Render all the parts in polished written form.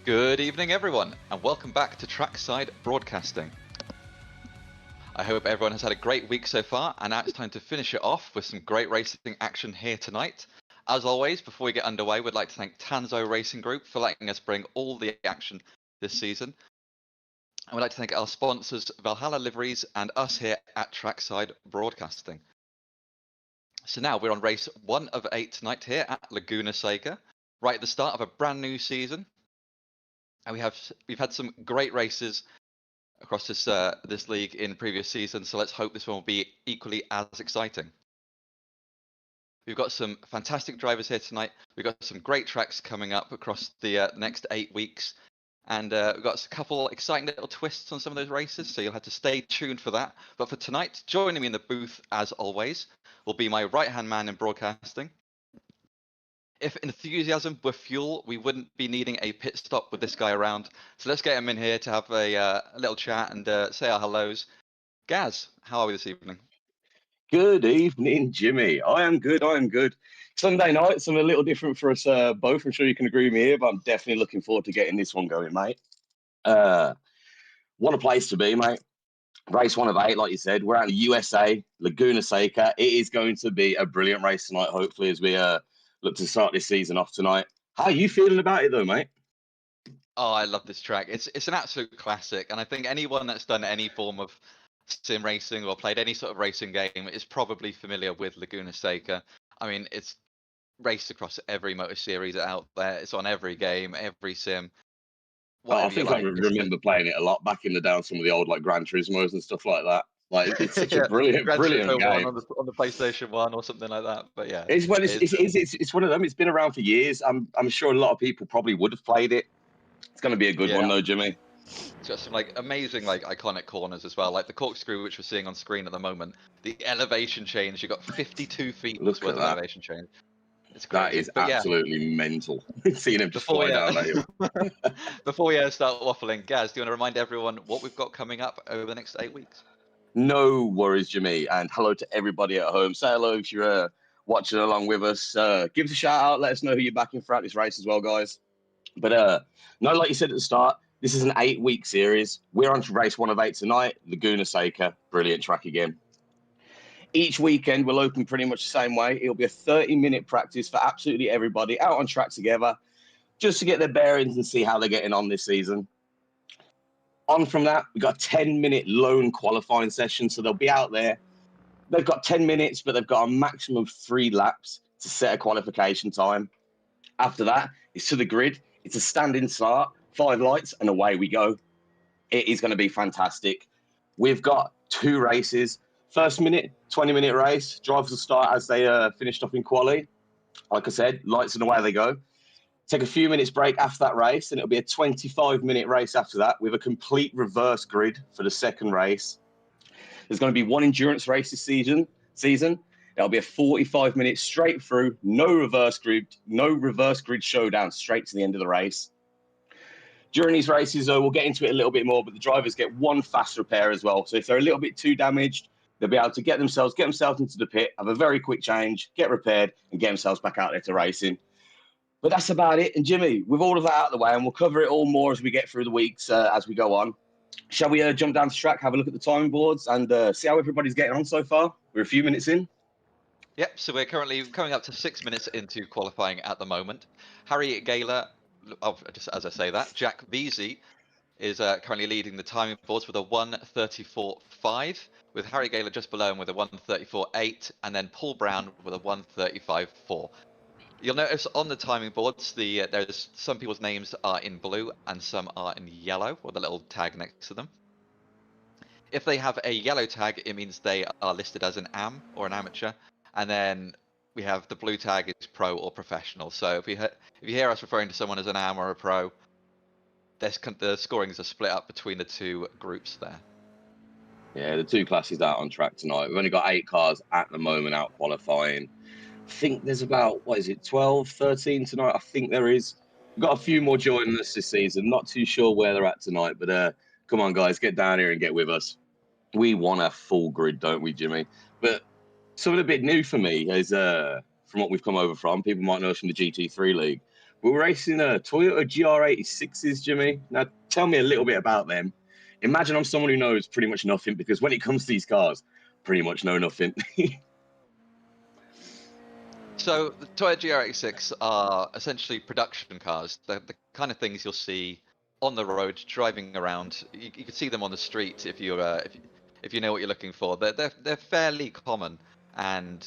Good evening, everyone, and welcome back to Trackside Broadcasting. I hope everyone has had a great week so far, and now it's time to finish it off with some great racing action here tonight. As always, before we get underway, we'd like to thank Tanzo Racing Group for letting us bring all the action this season. And we'd like to thank our sponsors, Valhalla Liveries, and us here at Trackside Broadcasting. So now we're on race 1 of 8 tonight here at LAGUNA SECA, right at the start of a brand new season. And we've had some great races across this league in previous seasons, so let's hope this one will be equally as exciting. We've got some fantastic drivers here tonight. We've got some great tracks coming up across the next 8 weeks, and we've got a couple exciting little twists on some of those races, so you'll have to stay tuned for that. But for tonight, joining me in the booth, as always, will be my right-hand man in broadcasting. If enthusiasm were fuel, we wouldn't be needing a pit stop with this guy around. So let's get him in here to have a little chat and say our hellos. Gaz, how are we this evening? Good evening, Jimmy. I am good. Sunday night, something a little different for us both. I'm sure you can agree with me here, but I'm definitely looking forward to getting this one going, mate. What a place to be, mate. Race 1 of 8, like you said. We're out in the USA, LAGUNA SECA. It is going to be a brilliant race tonight, hopefully, as we look to start this season off tonight. How are you feeling about it, though, mate? Oh, I love this track. It's an absolute classic, and I think anyone that's done any form of sim racing or played any sort of racing game is probably familiar with LAGUNA SECA. I mean, it's raced across every motor series out there. It's on every game, every sim. I think I remember playing it a lot back in the day on some of the old like Gran Turismos and stuff like that. Like it's such a brilliant game on the PlayStation 1 or something like that. But yeah, it's one of them. It's been around for years. I'm sure a lot of people probably would have played it. It's going to be a good one though, Jimmy. It's got some like amazing like iconic corners as well, like the corkscrew which we're seeing on screen at the moment. The elevation change, you got 52 feet worth of elevation change. It's crazy. That is absolutely mental. Seeing him just fly down that hill. Before we start waffling, Gaz, do you want to remind everyone what we've got coming up over the next 8 weeks? No worries, Jimmy, and hello to everybody at home. Say hello if you're watching along with us. Give us a shout out. Let us know who you're backing throughout this race as well, guys. But no, like you said at the start, this is an 8-week series. We're on to race 1 of 8 tonight. LAGUNA SECA, brilliant track again. Each weekend will open pretty much the same way. It'll be a 30-minute practice for absolutely everybody out on track together, just to get their bearings and see how they're getting on this season. On from that, we've got a 10-minute lone qualifying session, so they'll be out there. They've got 10 minutes, but they've got a maximum of 3 laps to set a qualification time. After that, it's to the grid. It's a standing start, 5 lights, and away we go. It is going to be fantastic. We've got 2 races. First minute, 20-minute race. Drivers will start as they finished off in quali. Like I said, lights and away they go. Take a few minutes break after that race, and it'll be a 25-minute race after that with a complete reverse grid for the second race. There's going to be 1 endurance race this season. It'll be a 45-minute straight through, no reverse grid showdown, straight to the end of the race. During these races, we'll get into it a little bit more, but the drivers get 1 fast repair as well. So if they're a little bit too damaged, they'll be able to get themselves into the pit, have a very quick change, get repaired, and get themselves back out there to racing. But that's about it. And Jimmy, with all of that out of the way, and we'll cover it all more as we get through the weeks as we go on. Shall we jump down to track, have a look at the timing boards, and see how everybody's getting on so far? We're a few minutes in. Yep, so we're currently coming up to 6 minutes into qualifying at the moment. Harry Gaylor, just as I say that, Jack Veazey is currently leading the timing boards with a 1:34.5, with Harry Gaylor just below him with a 1:34.8, and then Paul Brown with a 1:35.4. You'll notice on the timing boards, there's some people's names are in blue and some are in yellow, with a little tag next to them. If they have a yellow tag, it means they are listed as an AM or an amateur, and then we have the blue tag is pro or professional. So if you hear us referring to someone as an AM or a pro, the scorings are split up between the 2 groups there. Yeah, the 2 classes out on track tonight. We've only got 8 cars at the moment out qualifying. I think there's about, 12, 13 tonight? I think there is. We've got a few more joining us this season. Not too sure where they're at tonight, but come on, guys, get down here and get with us. We want a full grid, don't we, Jimmy? But something a bit new for me is, from what we've come over from, people might know us from the GT3 League. We're racing Toyota GR86s, Jimmy. Now, tell me a little bit about them. Imagine I'm someone who knows pretty much nothing, because when it comes to these cars, pretty much know nothing. So the Toyota GR86 are essentially production cars. They're the kind of things you'll see on the road driving around. You can see them on the street if if you know what you're looking for. They're fairly common, and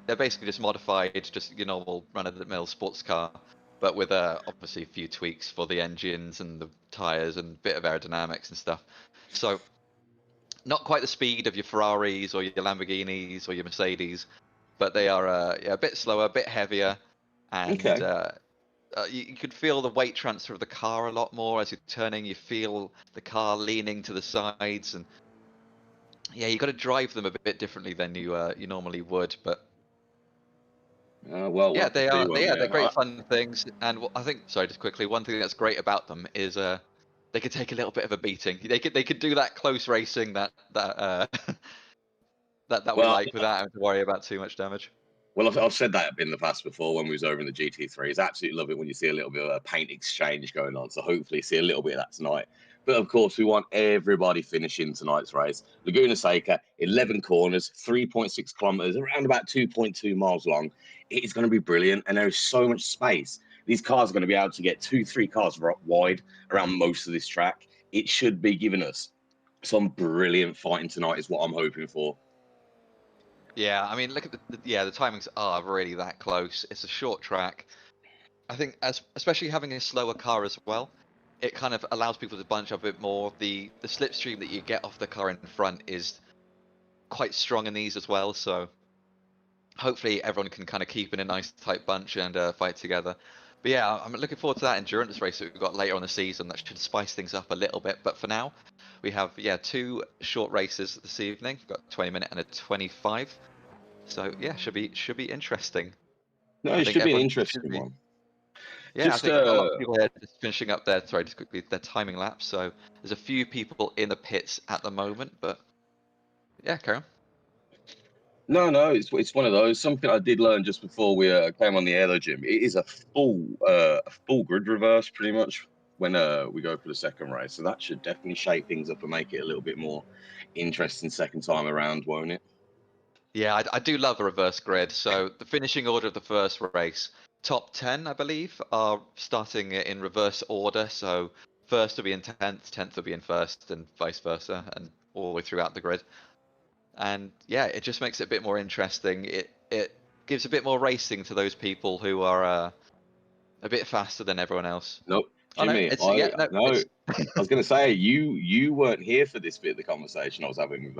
they're basically just modified, just your normal run-of-the-mill sports car, but with obviously a few tweaks for the engines and the tires and a bit of aerodynamics and stuff. So not quite the speed of your Ferraris or your Lamborghinis or your Mercedes, but they are yeah, a bit slower, a bit heavier, and Okay. you could feel the weight transfer of the car a lot more as you're turning. You feel the car leaning to the sides, and yeah, you got to drive them a bit differently than you normally would. But Well, we'll yeah, have to see, won't we? they're great fun things. And I think, sorry, just quickly, one thing that's great about them is they could take a little bit of a beating. They could do that close racing that that we Well, like without having to worry about too much damage. Well, I've said that in the past before when we was over in the GT3s. Absolutely love it when you see a little bit of a paint exchange going on. So hopefully see a little bit of that tonight. But of course, we want everybody finishing tonight's race. Laguna Seca, 11 corners, 3.6 kilometers, around about 2.2 miles long. It is going to be brilliant, and there is so much space. These cars are going to be able to get 2, 3 cars wide around most of this track. It should be giving us some brilliant fighting tonight, is what I'm hoping for. Yeah, I mean, look at the timings are really that close. It's a short track. I think especially having a slower car as well, it kind of allows people to bunch up a bit more. The slipstream that you get off the car in front is quite strong in these as well, so hopefully everyone can kind of keep in a nice tight bunch and fight together. But yeah, I'm looking forward to that endurance race that we've got later on the season. That should spice things up a little bit. But for now, we have two short races this evening. We've got a 20-minute and a 25. So yeah, should be interesting. No, I it think should be an everyone should interesting be. one. Yeah, I Just think a lot of people here just finishing up their, sorry, just quickly, their timing laps. So there's a few people in the pits at the moment, but yeah, carry on. No, it's one of those. Something I did learn just before we came on the air, though, Jim. It is a full grid reverse, pretty much, when we go for the second race. So that should definitely shake things up and make it a little bit more interesting second time around, won't it? Yeah, I do love a reverse grid. So the finishing order of the first race, top 10, I believe, are starting in reverse order. So first will be in 10th, 10th will be in first, and vice versa, and all the way throughout the grid. And yeah, it just makes it a bit more interesting. It gives a bit more racing to those people who are a bit faster than everyone else. Nope, Oh no, Jimmy. it's I yeah, no, no. it's I was going to say you weren't here for this bit of the conversation I was having with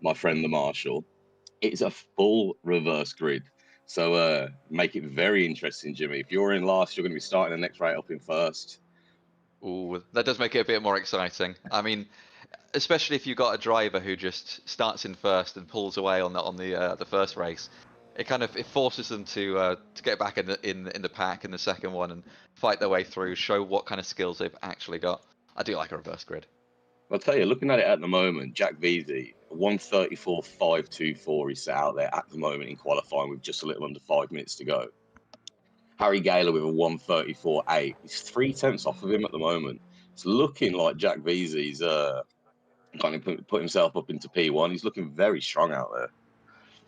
my friend the Marshal. It's a full reverse grid. So make it very interesting, Jimmy. If you're in last, you're going to be starting the next race up in first. ooh, that does make it a bit more exciting. I mean, especially if you've got a driver who just starts in first and pulls away on the first race. It kind of it forces them to get back in the pack in the second one and fight their way through, show what kind of skills they've actually got. I do like a reverse grid. I'll tell you, looking at it at the moment, Jack Veazey, 134.524 is set out there at the moment in qualifying with just a little under 5 minutes to go. Harry Gaylor with a 134.8. He's 3 tenths off of him at the moment. It's looking like Jack Veazey's kind of put himself up into P1. He's looking very strong out there.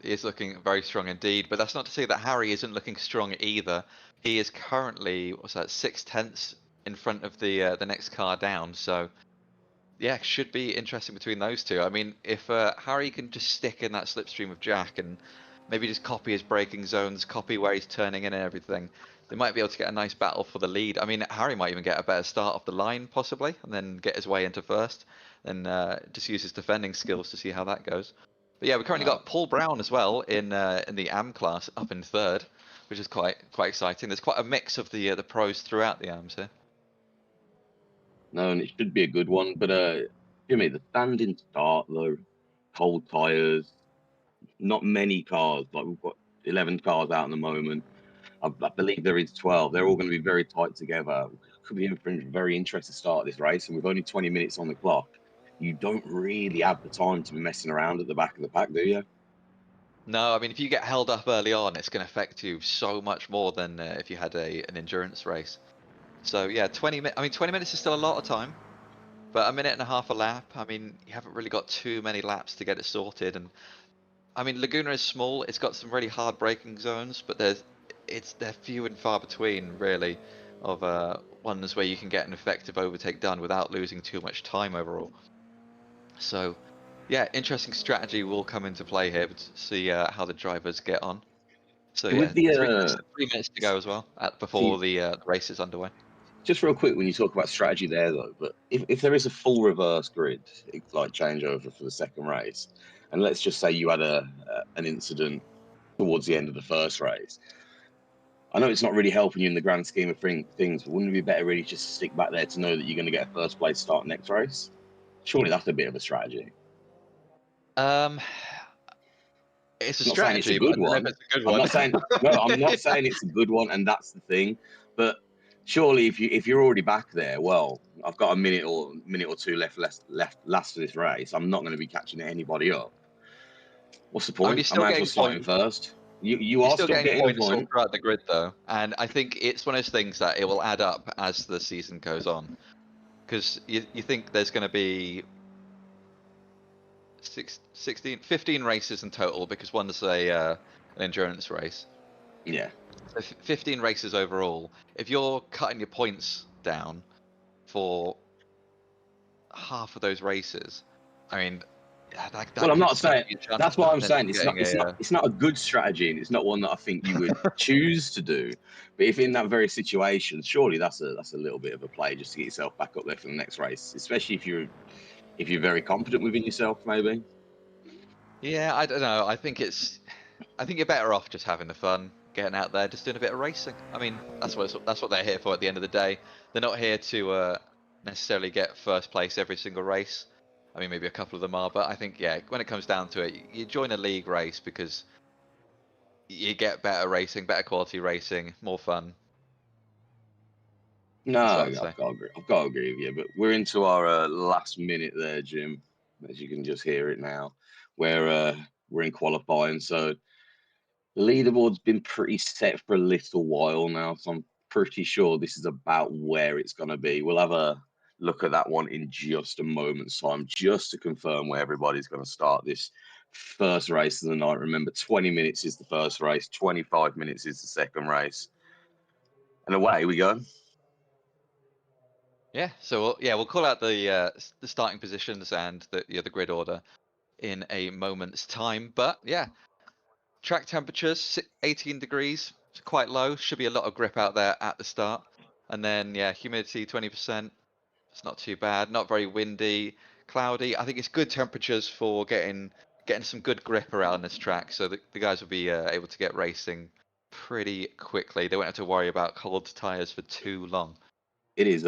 He is looking very strong indeed, but that's not to say that Harry isn't looking strong either. He is currently, what's that, 6 tenths in front of the next car down. So yeah, should be interesting between those two. I mean, if Harry can just stick in that slipstream of Jack and maybe just copy his braking zones, copy where he's turning in and everything, they might be able to get a nice battle for the lead. I mean, Harry might even get a better start off the line possibly, and then get his way into first, and just use his defending skills to see how that goes. But yeah, we currently got Paul Brown as well in the AM class up in third, which is quite exciting. There's quite a mix of the pros throughout the AMs here. No, and it should be a good one. But Jimmy, the standing start though, cold tires, not many cars. Like we've got 11 cars out at the moment. I believe there is 12. They're all going to be very tight together. Could be a very interesting start of this race, and with only 20 minutes on the clock, you don't really have the time to be messing around at the back of the pack, do you? No, I mean, if you get held up early on, it's going to affect you so much more than if you had an endurance race. So yeah, 20 minutes. I mean, 20 minutes is still a lot of time, but a minute and a half a lap. I mean, you haven't really got too many laps to get it sorted. And I mean, Laguna is small. It's got some really hard braking zones, but they're few and far between, really, of ones where you can get an effective overtake done without losing too much time overall. So yeah, interesting strategy will come into play here to see how the drivers get on. So With yeah, the 3 minutes to go as well before see, the race is underway. just real quick, when you talk about strategy there, though, but if there is a full reverse grid, like changeover for the second race, and let's just say you had an incident towards the end of the first race, I know it's not really helping you in the grand scheme of things, but wouldn't it be better really just to stick back there to know that you're going to get a first place start next race? Surely that's a bit of a strategy. Um, it's a I'm not saying it's a strategy, but I good don't know if one. it's a good I'm one. not saying no. I'm not saying it's a good one, and that's the thing. But surely, if you're already back there, well, I've got a minute or two last of this race. I'm not going to be catching anybody up. What's the I mean, you're point? I still might as well getting start in points. first. You You're are still still getting getting a points all point. throughout the grid, though, and I think it's one of those things that it will add up as the season goes on. Because you think there's going to be 15 races in total, because one's an endurance race. Yeah. So 15 races overall. If you're cutting your points down for half of those races, I mean, yeah, Well, that I'm could not scupper saying your chances that's what of I'm potentially saying. It's not. getting It's not. a. It's not a good strategy, and it's not one that I think you would choose to do. But if in that very situation, surely that's a little bit of a play just to get yourself back up there for the next race, especially if you're very confident within yourself, maybe. Yeah, I don't know. I think you're better off just having the fun, getting out there, just doing a bit of racing. I mean, that's what they're here for at the end of the day. They're not here to necessarily get first place every single race. I mean, maybe a couple of them are, but I think yeah, when it comes down to it, you join a league race because you get better racing, better quality racing, more fun. No, That's what I'd I've say. got to agree. I've got to agree with you. But we're into our last minute there, Jim. As you can just hear it now, where we're in qualifying. So the leaderboard's been pretty set for a little while now, so I'm pretty sure this is about where it's going to be. We'll have a look at that one in just a moment's time, just to confirm where everybody's going to start this first race of the night. Remember, 20 minutes is the first race, 25 minutes is the second race. And away we go. Yeah. So we'll call out the starting positions and the grid order in a moment's time. But yeah, track temperatures 18 degrees, it's quite low. Should be a lot of grip out there at the start. And then yeah, humidity 20%. It's not too bad. Not very windy, cloudy. I think it's good temperatures for getting some good grip around this track. So the guys will be able to get racing pretty quickly. They won't have to worry about cold tires for too long. It is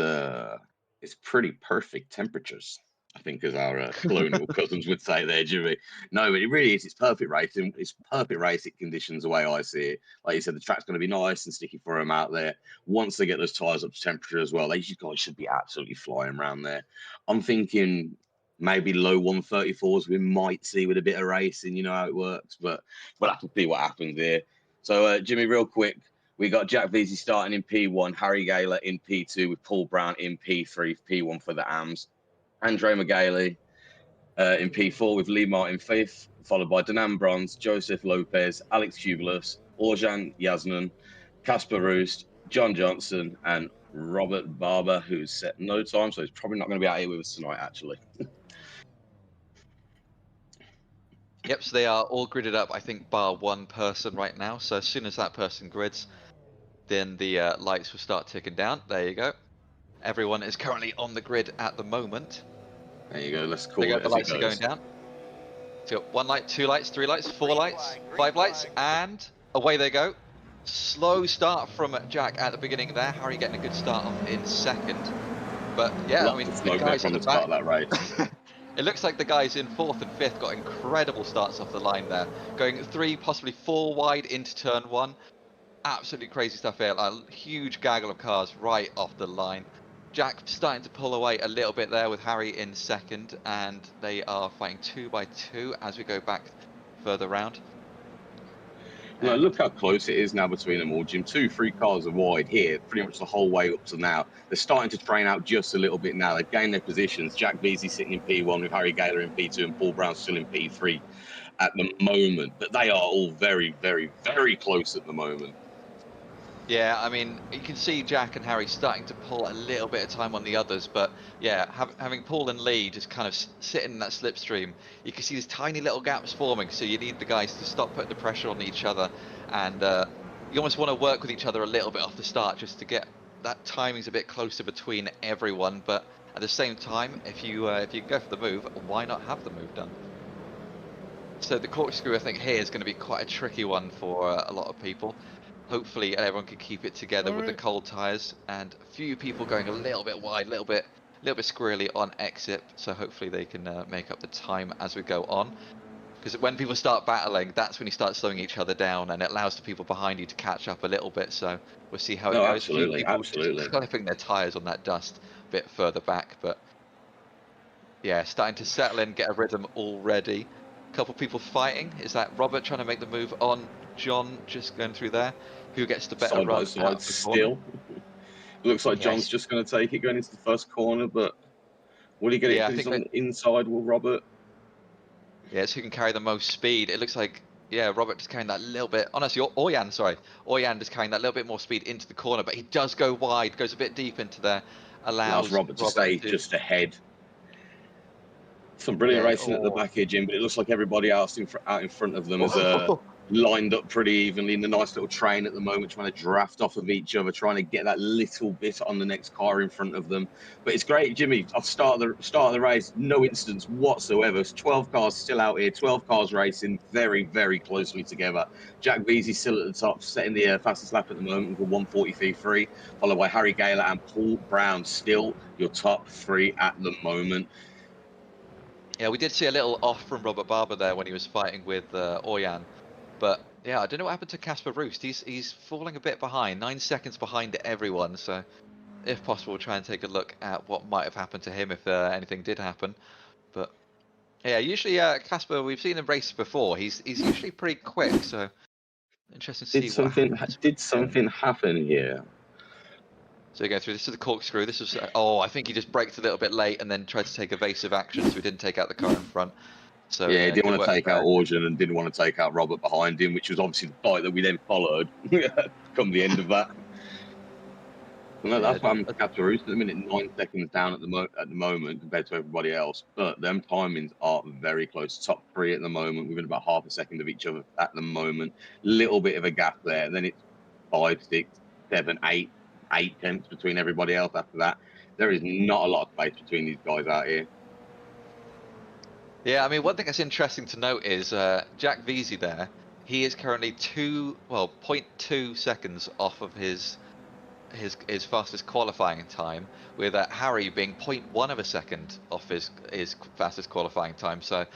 it's pretty perfect temperatures, I think, as our colonial cousins would say there, Jimmy. No, but it really is. It's perfect racing. It's perfect racing conditions the way I see it. Like you said, the track's going to be nice and sticky for them out there. Once they get those tires up to temperature as well, these guys should be absolutely flying around there. I'm thinking maybe low 134s we might see with a bit of racing. You know how it works, but we'll have to see what happens here. So, Jimmy, real quick. We got Jack Veazey starting in P1, Harry Gaylor in P2 with Paul Brown in P3, P1 for the AMS. Andre McGailey in P4 with Lee Martin fifth, followed by Danan Bronze, Joseph Lopez, Alex Kubelis, Orjan Yasnan, Casper Roost, John Johnson, and Robert Barber, who's set no time, so he's probably not going to be out here with us tonight, actually. Yep, so they are all gridded up, I think, bar one person right now. So as soon as that person grids, then the lights will start ticking down. There you go. Everyone is currently on the grid at the moment. There you go. Let's There you call go, it the as it lights are going goes. down. So one light, two lights, three lights, four lights, five lights, and away they go. Slow start from Jack at the beginning there. Harry getting a good start off in second. But yeah, I Lots mean, of the smoke there guys at from the the start back, of that race. it looks like the guys in fourth and fifth got incredible starts off the line there. Going three, possibly four wide into turn one. Absolutely crazy stuff here. Like a huge gaggle of cars right off the line. Jack starting to pull away a little bit there with Harry in second, and they are fighting 2 by 2 as we go back further round. No, And look how close it is now between them all, Jim. 3 cars are wide here, pretty much the whole way up to now. They're starting to train out just a little bit now. They've gained their positions. Jack Veazey sitting in P1 with Harry Gaylor in P2 and Paul Brown still in P3 at the moment. But they are all very, very, very close at the moment. yeah, I mean, you can see Jack and Harry starting to pull a little bit of time on the others, but yeah, having Paul and Lee just kind of sitting in that slipstream, you can see these tiny little gaps forming. So you need the guys to stop putting the pressure on each other, and you almost want to work with each other a little bit off the start just to get that timing's a bit closer between everyone. But at the same time, if you go for the move, why not have the move done? So the corkscrew, I think, here is going to be quite a tricky one for a lot of people. Hopefully, everyone can keep it together with the cold tires, and a few people going a little bit wide, a little bit squirrely on exit. So hopefully they can make up the time as we go on. Because when people start battling, that's when you start slowing each other down, and it allows the people behind you to catch up a little bit. So we'll see how it No, goes. A few absolutely, people absolutely. just clipping their tires on that dust a bit further back, but yeah, starting to settle in, get a rhythm already. Couple people fighting. Is that Robert trying to make the move on John? Just going through there. Who gets the better Side by run out side of the corner? still. Looks like John's Yes. just going to take it going into the first corner, but will he get it Yeah, I because he's think on that. the inside? Will Robert? Yeah, it's who can carry the most speed. It looks like, yeah, Robert just carrying that little bit. Honestly, Orjan, sorry, Orjan just carrying that little bit more speed into the corner, but he does go wide, goes a bit deep into there, Allows allows Robert to Robert stay to. just ahead. Some brilliant Yeah. racing at the Oh. back here, Jim, but it looks like everybody else out in front of them is Oh. lined up pretty evenly in the nice little train at the moment, trying to draft off of each other, trying to get that little bit on the next car in front of them. But it's great, Jimmy. I'll start the race, no incidents whatsoever. 12 cars still out here, 12 cars racing very, very closely together. Jack Veazey still at the top, setting the fastest lap at the moment with a 1:43.3, followed by Harry Gaylor and Paul Brown, still your top 3 at the moment. Yeah, we did see a little off from Robert Barber there when he was fighting with Orjan. But yeah, I don't know what happened to Casper Roost. He's falling a bit behind, 9 seconds behind everyone. So if possible, we'll try and take a look at what might have happened to him if anything did happen. But yeah, usually Casper, we've seen him race before. He's usually pretty quick. So interesting to see what happens. Did something happen here? So we go through. This is the corkscrew. This was oh, I think he just braked a little bit late and then tried to take evasive action, so he didn't take out the car in front. So Yeah, he didn't good want to work take out there. Orjan and didn't want to take out Robert behind him, which was obviously the fight that we then followed. Come the end of that. No, that's why I'm Cataroo at the minute, 9 seconds down at the moment compared to everybody else. But them timings are very close. Top 3 at the moment, within about half a second of each other at the moment. Little bit of a gap there. Then it's 5, 6, 7, 8 tenths between everybody else after that. There is not a lot of space between these guys out here. Yeah, I mean, one thing that's interesting to note is Jack Veazey there. He is currently 0.2 seconds off of his fastest qualifying time, with Harry being 0.1 of a second off his fastest qualifying time. So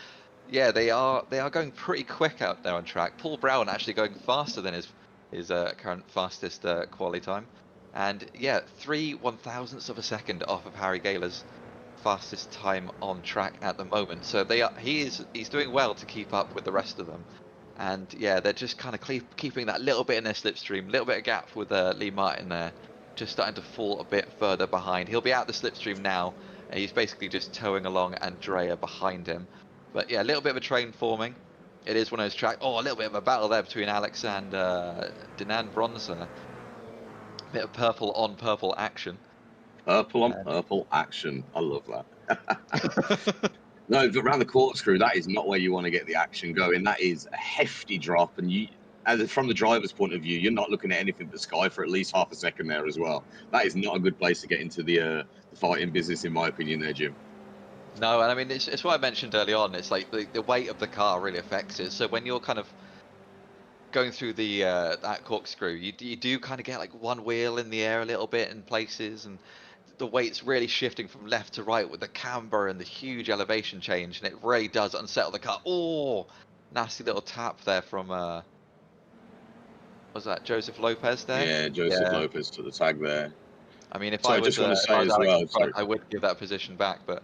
yeah, they are going pretty quick out there on track. Paul Brown actually going faster than his current fastest quali time, and yeah, 3/1000ths of a second off of Harry Gaylor's fastest time on track at the moment. So he's doing well to keep up with the rest of them. And yeah, they're just kind of keeping that little bit in their slipstream, a little bit of gap with Lee Martin there, just starting to fall a bit further behind. He'll be out the slipstream now, and he's basically just towing along Andrea behind him. But yeah, a little bit of a train forming. It is one of those tracks. Oh, a little bit of a battle there between Alex and Dinan Bronzer. A bit of purple on purple action. Purple on purple action. I love that. No, but around the corkscrew, that is not where you want to get the action going. That is a hefty drop, and from the driver's point of view, you're not looking at anything but sky for at least half a second there as well. That is not a good place to get into the fighting business, in my opinion, there, Jim. No, and I mean it's what I mentioned early on. It's like the weight of the car really affects it. So when you're kind of going through the that corkscrew, you do kind of get like one wheel in the air a little bit in places, and the weight's really shifting from left to right with the camber and the huge elevation change, and it really does unsettle the car. Oh, nasty little tap there from was that Joseph Lopez there? Yeah, Joseph Yeah. Lopez took the tag there. I mean, if So I I was just want to say as Alex well, in front, sorry. I would give that position back, but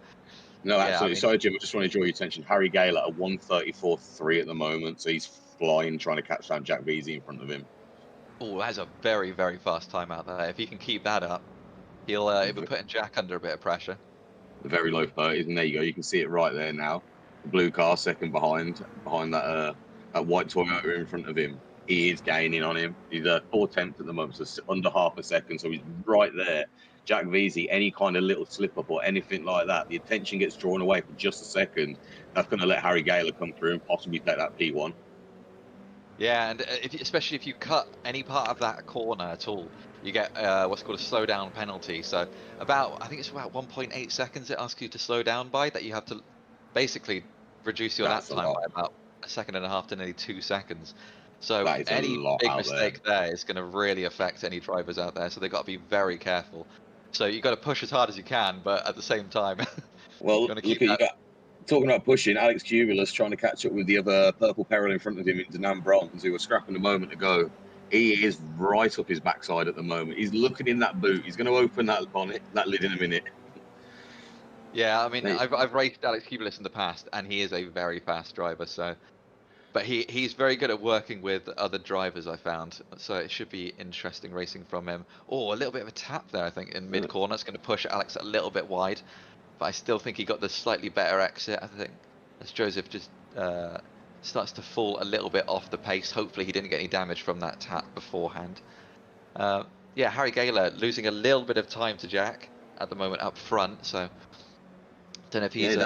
No, Yeah, I absolutely. mean, Sorry, Jim. I just want to draw your attention. Harry Gale at a 134.3 at the moment, so he's flying, trying to catch down Jack Veazey in front of him. oh, that's a very, very fast time out there. If he can keep that up, he'll be putting Jack under a bit of pressure. Very low 30s, and there you go. You can see it right there now. The blue car second behind that white Toyota in front of him. He is gaining on him. He's 4/10 at the moment, so under half a second. So he's right there. Jack Veazey, any kind of little slip up or anything like that, the attention gets drawn away for just a second. That's going to let Harry Gaylor come through and possibly take that P1. Yeah, and especially if you cut any part of that corner at all, you get what's called a slow down penalty. So I think it's about 1.8 seconds it asks you to slow down by, that you have to basically reduce your lap That's a time lot. by about a second and a half to nearly 2 seconds. So That is a any lot big out there. mistake there is going to really affect any drivers out there. So they've got to be very careful. So you've got to push as hard as you can, but at the same time, Well, you want to look keep at you that. got talking about pushing. Alex Cumulus trying to catch up with the other purple peril in front of him in Denan Bronze, who was scrapping a moment ago. He is right up his backside at the moment. He's looking in that boot. He's going to open that bonnet, that lid in a minute. Yeah, I mean, Hey, I've raced Alex Kubelis in the past, and he is a very fast driver. So. But he's very good at working with other drivers, I found. So it should be interesting racing from him. Oh, a little bit of a tap there, I think, in mid corner. It's going to push Alex a little bit wide, but I still think he got the slightly better exit. I think as Joseph just starts to fall a little bit off the pace. Hopefully he didn't get any damage from that tap beforehand. Yeah, Harry Gaylor losing a little bit of time to Jack at the moment up front. So don't know if yeah, he's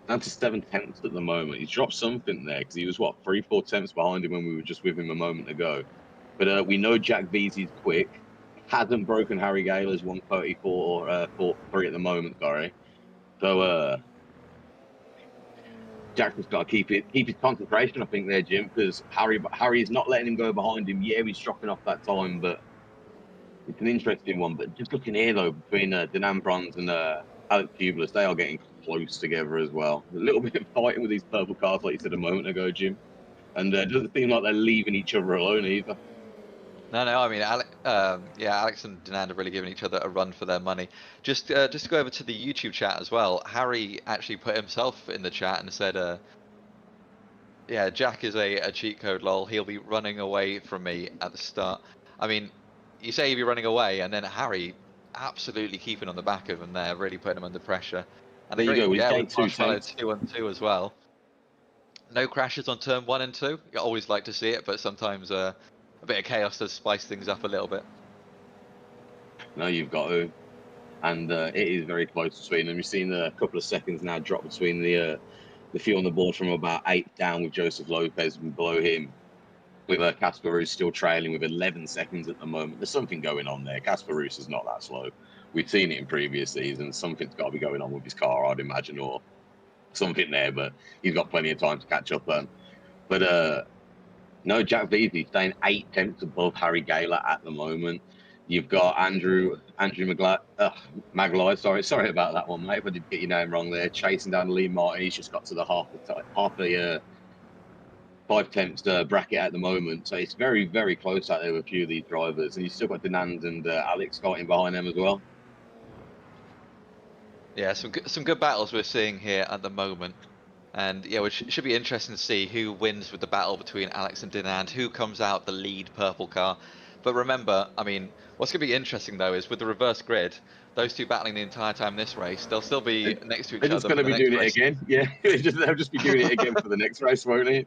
down to 7/10 at the moment. He's dropped something there because he was, what, 3/4 behind him when we were just with him a moment ago. But we know Jack Veazey's quick. Hasn't broken Harry Gaylor's 134.3 at the moment, sorry. So Jackson's got to keep his concentration, I think, there, Jim, because Harry's not letting him go behind him. Yeah, he's dropping off that time, but it's an interesting one. But just looking here, though, between Denan Bronze and Alex Cubulus, they are getting close together as well. A little bit of fighting with these purple cars, like you said a moment ago, Jim. And it doesn't seem like they're leaving each other alone either. No, no. I mean, Alex and Denan are really giving each other a run for their money. Just to go over to the YouTube chat as well. Harry actually put himself in the chat and said, "Yeah, Jack is a cheat code, lol. He'll be running away from me at the start." I mean, you say he'll be running away, and then Harry absolutely keeping on the back of him there, really putting him under pressure. And a There you go. great Well, he's get getting with Marshmallow 2/10. 2-on-2 as well. No crashes on turn 1 and 2. You always like to see it, but sometimes a bit of chaos does spice things up a little bit. No, you've got to. And it is very close between them. You've seen a couple of seconds now drop between the few on the board from about 8 down with Joseph Lopez and below him with Casper Roos still trailing with 11 seconds at the moment. There's something going on there. Casper Roos is not that slow. We've seen it in previous seasons. Something's got to be going on with his car, I'd imagine, or something there, but he's got plenty of time to catch up on. But no, Jack Veazey staying 8/10 above Harry Gaylor at the moment. You've got Andrew Maglide. Sorry about that one, mate. If I did get your name wrong there, chasing down Lee Martin. He's just got to the half the 5/10 bracket at the moment, so it's very, very close out there with a few of these drivers, and you've still got Denand and Alex starting behind them as well. Yeah, some good battles we're seeing here at the moment. And yeah, which should be interesting to see who wins with the battle between Alex and Dinand, who comes out the lead purple car. But remember, I mean, what's going to be interesting though is with the reverse grid, those two battling the entire time this race, they'll still be next to each They're just other going for to the be next doing it race. again. Yeah, they'll just be doing it again for the next race, won't it?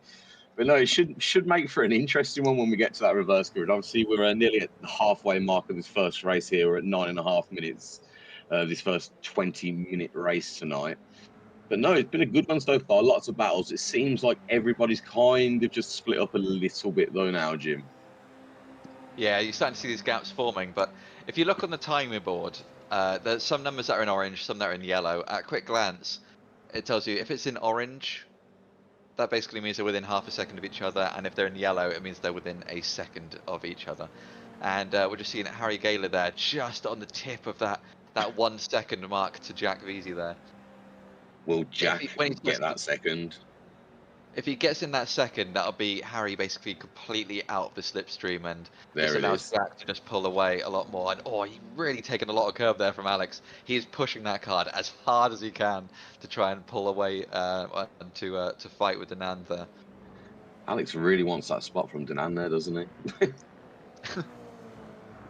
But no, it should make for an interesting one when we get to that reverse grid. Obviously, we're nearly at the halfway mark of this first race here. We're at 9.5 minutes. This first 20-minute race tonight. But no, it's been a good one so far. Lots of battles. It seems like everybody's kind of just split up a little bit though now, Jim. Yeah, you're starting to see these gaps forming. But if you look on the timing board, there's some numbers that are in orange, some that are in yellow. At a quick glance, it tells you if it's in orange, that basically means they're within half a second of each other, and if they're in yellow, it means they're within a second of each other. And we're just seeing Harry Gaylor there, just on the tip of that 1 second mark to Jack Veazey there. Will Jack When he get starts that second? if he gets in that second, that'll be Harry basically completely out of the slipstream, and this There it allows is. Jack to just pull away a lot more. And oh, he's really taken a lot of curve there from Alex. He is pushing that card as hard as he can to try and pull away and to fight with Anand there. Alex really wants that spot from Danan there, doesn't he?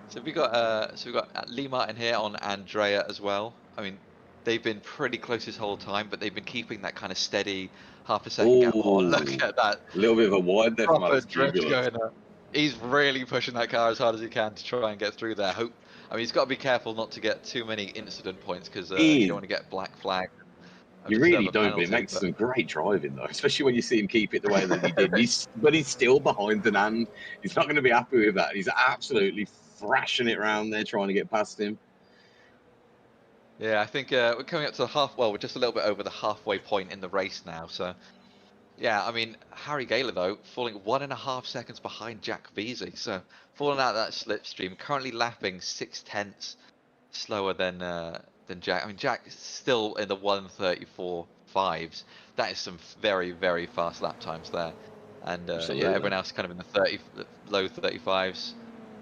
So we got Lee Martin here on Andrea as well. I mean, they've been pretty close this whole time, but they've been keeping that kind of steady half a second gap. Oh, look Oh, at that a little bit of a wide there from proper Alex drift Cubulus. going up. He's really pushing that car as hard as he can to try and get through there. I mean, he's got to be careful not to get too many incident points because you don't want to get black flag. You really don't, but it makes some great driving though, especially when you see him keep it the way that he did. But he's still behind Danan. He's not going to be happy with that. He's absolutely thrashing it around there, trying to get past him. Yeah, I think we're coming up to the we're just a little bit over the halfway point in the race now. So, yeah, I mean, Harry Gaylor, though, falling 1.5 seconds behind Jack Veazey. So, falling out of that slipstream, currently lapping 0.6 slower than Jack. I mean, Jack's still in the 1:34.5s. That is some very, very fast lap times there. And yeah, everyone else kind of in the low 35s.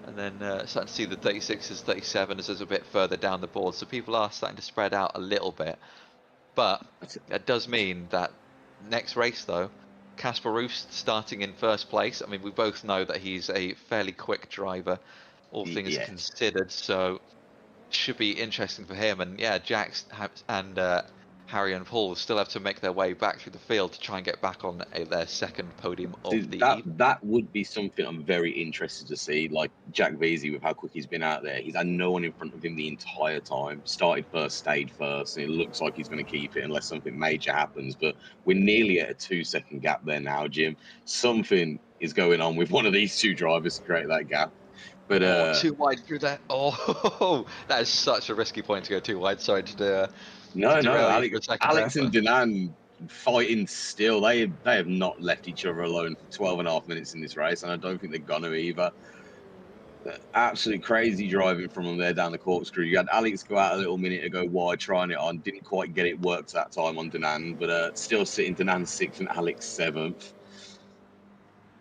And then starting to see the 36s, 37s as a bit further down the board. So people are starting to spread out a little bit. But that does mean that next race, though, Casper Roost starting in first place. I mean, we both know that he's a fairly quick driver, all things considered. So should be interesting for him. And yeah, Jax and Harry and Paul still have to make their way back through the field to try and get back on their second podium of the evening. That would be something I'm very interested to see. Like Jack Veazey, with how quick he's been out there, he's had no one in front of him the entire time. Started first, stayed first, and it looks like he's going to keep it unless something major happens. But we're nearly at a 2-second gap there now, Jim. Something is going on with one of these two drivers to create that gap. But too wide through that. Oh, that is such a risky point to go too wide. Sorry to no, Alex there, and Danan fighting still. They have not left each other alone for 12.5 minutes in this race, and I don't think they're gonna either. Absolutely crazy driving from them there down the corkscrew. You had Alex go out a little minute ago wide, trying it on, didn't quite get it worked that time on Danan, but still sitting Danan 6th and Alex 7th.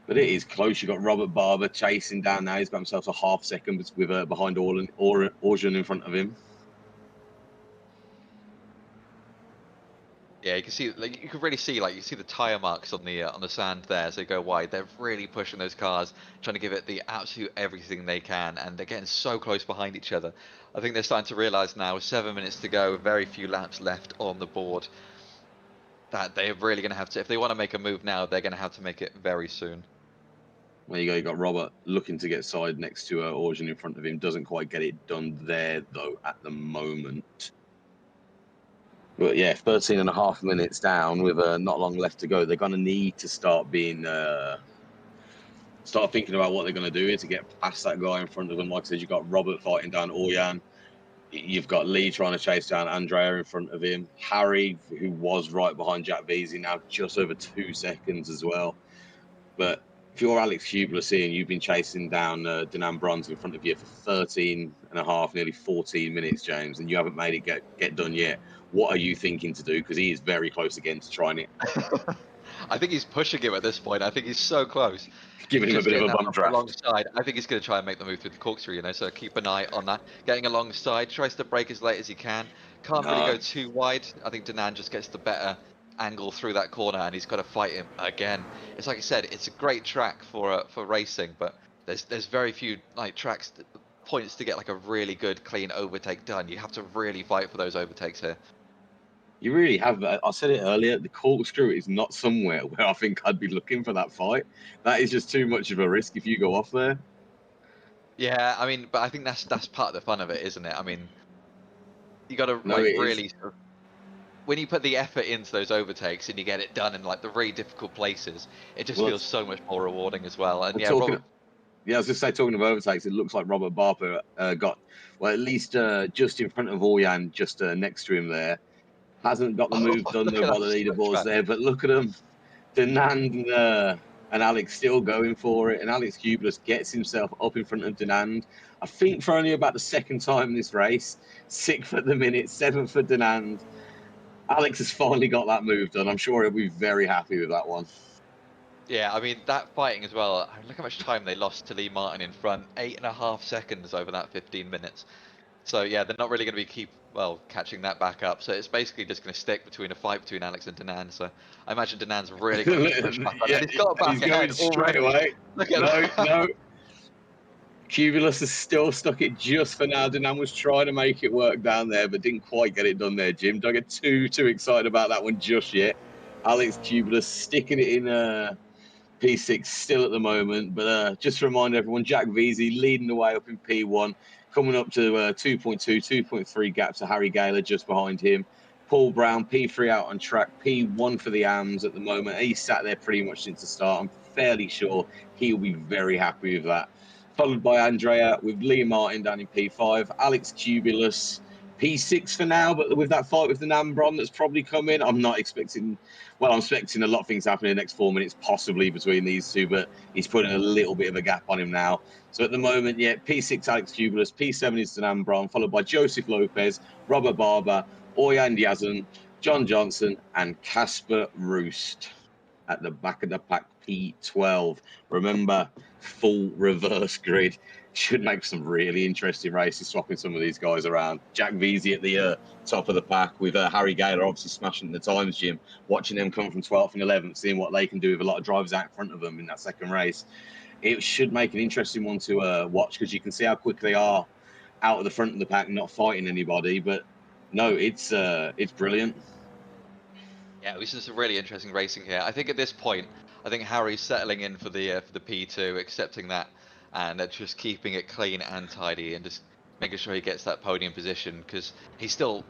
But it is close. You got Robert Barber chasing down now. He's got himself a half second with behind Orjan in front of him. Yeah, you can see, like, you can really see, like, you see the tire marks on the sand there as they go wide. They're really pushing those cars, trying to give it the absolute everything they can, and they're getting so close behind each other. I think they're starting to realise now, with 7 minutes to go, very few laps left on the board, that they're really going to have to, if they want to make a move now, they're going to have to make it very soon. There you go. You got Robert looking to get side next to Orjan in front of him. Doesn't quite get it done there, though, at the moment. But yeah, 13.5 minutes down with not long left to go. They're going to need to start being, start thinking about what they're going to do here to get past that guy in front of them. Like I said, you've got Robert fighting down Orjan. You've got Lee trying to chase down Andrea in front of him. Harry, who was right behind Jack Veazey, now just over 2 seconds as well. But if you're Alex Cubulus and you've been chasing down Danan Bronze in front of you for 13.5, nearly 14 minutes, James, and you haven't made it get done yet, what are you thinking to do? Because he is very close again to trying it. I think he's pushing him at this point. I think he's so close. Giving him a bit of a bum draft. Alongside. I think he's going to try and make the move through the corkscrew, you know, so keep an eye on that. Getting alongside, tries to brake as late as he can. Can't really go too wide. I think Danan just gets the better angle through that corner, and he's got to fight him again. It's like I said, it's a great track for racing, but there's very few points to get like a really good clean overtake done. You have to really fight for those overtakes here. You really have. I said it earlier, the corkscrew is not somewhere where I think I'd be looking for that fight. That is just too much of a risk if you go off there. Yeah, I mean, but I think that's part of the fun of it, isn't it? I mean, you got to really, when you put the effort into those overtakes and you get it done in like the really difficult places, it just feels so much more rewarding as well. And yeah, I was just say, talking of overtakes, it looks like Robert Barber got, well, at least just in front of Orjan, just next to him there. Hasn't got the move done though by the leaderboards there, but look at him. Danan and Alex still going for it, and Alex Cubulus gets himself up in front of Danan. I think for only about the second time in this race. 6th at the minute, 7th for Danan. Alex has finally got that move done. I'm sure he'll be very happy with that one. Yeah, I mean, that fighting as well, I mean, look how much time they lost to Lee Martin in front, 8.5 seconds over that 15 minutes. So yeah, they're not really going to be catching that back up. So it's basically just going to stick between a fight between Alex and Danan. So I imagine Danan's really got to push back on, Yeah, and he's got and he's back going ahead straight already. away. Look at No, that. no. Cubulus has still stuck it just for now. Danan was trying to make it work down there, but didn't quite get it done there, Jim. Don't get too excited about that one just yet. Alex Cubulus sticking it in P6 still at the moment, but just to remind everyone, Jack Veazey leading the way up in P1, coming up to 2.2, 2.3 gaps to Harry Gaylor just behind him. Paul Brown, P3 out on track, P1 for the AMs at the moment. He sat there pretty much since the start. I'm fairly sure he'll be very happy with that. Followed by Andrea with Lee Martin down in P5, Alex Cubulus, P6 for now, but with that fight with the Nambron that's probably coming, I'm expecting a lot of things happen in the next 4 minutes, possibly between these two, but he's putting a little bit of a gap on him now. So at the moment, yeah, P6 Alex Cubulus, P7 is Danan Brown, followed by Joseph Lopez, Robert Barber, Oyan Yazan, John Johnson, and Casper Roost at the back of the pack, P12. Remember, full reverse grid. Should make some really interesting races, swapping some of these guys around. Jack Veazey at the top of the pack with Harry Gaylor obviously smashing the times, Jim. Watching them come from 12th and 11th, seeing what they can do with a lot of drivers out in front of them in that second race. It should make an interesting one to watch because you can see how quick they are out of the front of the pack, not fighting anybody. But no, it's brilliant. Yeah, this is some really interesting racing here. I think at this point, I think Harry's settling in for the P2, accepting that, and just keeping it clean and tidy, and just making sure he gets that podium position because he's still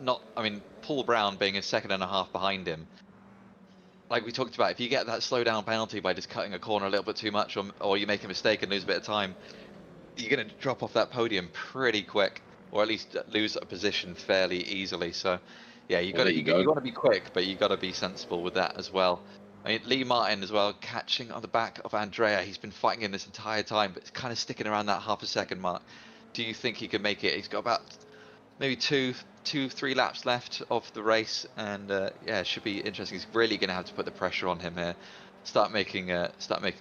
not. I mean, Paul Brown being a second and a half behind him, like we talked about, if you get that slow down penalty by just cutting a corner a little bit too much, or you make a mistake and lose a bit of time, you're going to drop off that podium pretty quick, or at least lose a position fairly easily. So, yeah, you Well, got there to you go. you got to be quick, but you got to be sensible with that as well. I mean, Lee Martin as well, catching on the back of Andrea. He's been fighting in this entire time, but it's kind of sticking around that half a second mark. Do you think he can make it? He's got about maybe 3 laps left of the race, and yeah, it should be interesting. He's really going to have to put the pressure on him here. Start making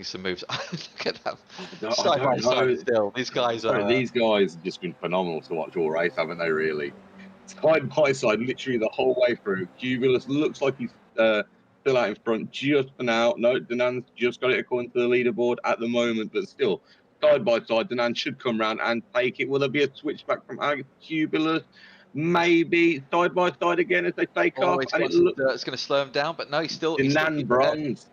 some moves. Look at that I side by don't side know. still. These guys Sorry, are. these guys have just been phenomenal to watch all race, haven't they? Really, side by side, literally the whole way through. Cubulus looks like he's still out in front just for now. No, Danan's just got it according to the leaderboard at the moment, but still, side by side, Danan should come round and take it. Will there be a switch back from Cubulus? Maybe side by side again as they take Oh, off, he's and got it some looks dirt. It's going to slow him down, but no, he's still Danan keeping ahead. Bronze.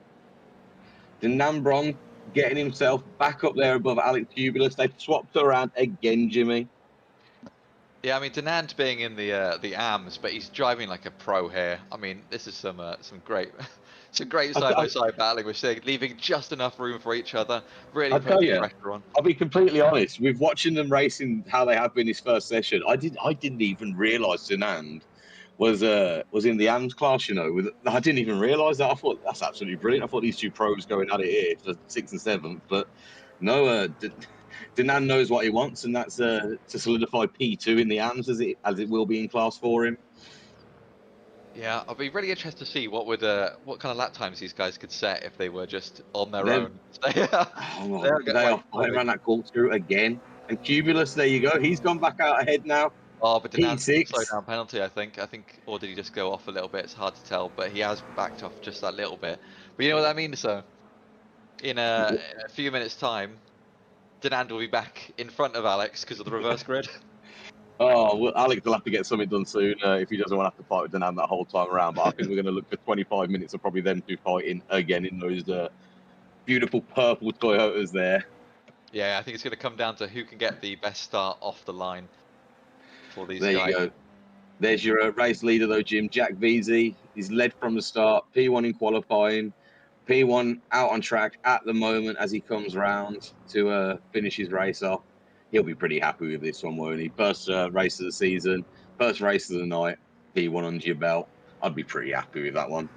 Danan Bronze getting himself back up there above Alex Cubulus. They've swapped around again, Jimmy. Yeah, I mean Denant being in the AMs, but he's driving like a pro here. I mean, this is some great, some great side by side battling. We're seeing, leaving just enough room for each other, really I'll tell putting the you, pressure on. I'll be completely honest. With watching them racing how they have been this first session, I didn't even realise Zenand was in the AMS class. I didn't even realise that. I thought that's absolutely brilliant. I thought these two pros going at it here for 6th and 7th, but no, Danan knows what he wants, and that's to solidify P2 in the AMS as it will be in class for him. Yeah, I'll be really interested to see what kind of lap times these guys could set if they were just on their They're, own. They are fighting around that corkscrew again. And Cubulus, there you go. He's gone back out ahead now. Oh, but Denant's got a slow P6. down penalty, I think. Or did he just go off a little bit? It's hard to tell, but he has backed off just that little bit. But you know what that means, so in a few minutes' time, Denant will be back in front of Alex because of the reverse grid. Oh, well, Alex will have to get something done soon if he doesn't want to have to fight with Danan that whole time around. But I think we're going to look for 25 minutes of probably them two fighting again in those beautiful purple Toyotas there. Yeah, I think it's going to come down to who can get the best start off the line for these There guys. you go. There's your race leader, though, Jim. Jack Veazey. He's led from the start. P1 in qualifying. P1 out on track at the moment as he comes round to finish his race off. He'll be pretty happy with this one, won't he? First race of the season, first race of the night, P1 under your belt. I'd be pretty happy with that one.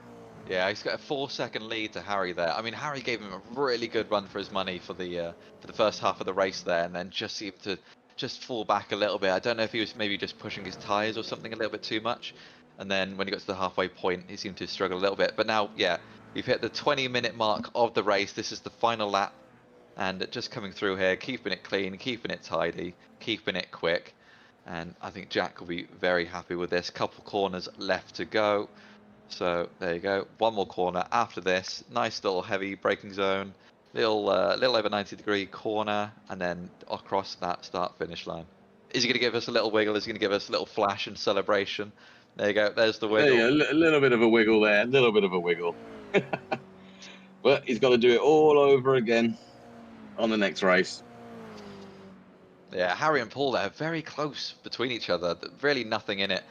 Yeah, he's got a 4-second lead to Harry there. I mean, Harry gave him a really good run for his money for the first half of the race there, and then just seemed to just fall back a little bit. I don't know if he was maybe just pushing his tyres or something a little bit too much, and then when he got to the halfway point, he seemed to struggle a little bit. But now, yeah, We've hit the 20-minute mark of the race. This is the final lap. And just coming through here, keeping it clean, keeping it tidy, keeping it quick. And I think Jack will be very happy with this. Couple corners left to go. So there you go. One more corner after this. Nice little heavy braking zone. Little over 90-degree corner. And then across that start-finish line. Is he going to give us a little wiggle? Is he going to give us a little flash and celebration? There you go. There's the wiggle. There you go. A little bit of a wiggle there. A little bit of a wiggle. But he's got to do it all over again on the next race. Yeah, Harry and Paul there, very close between each other. Really nothing in it.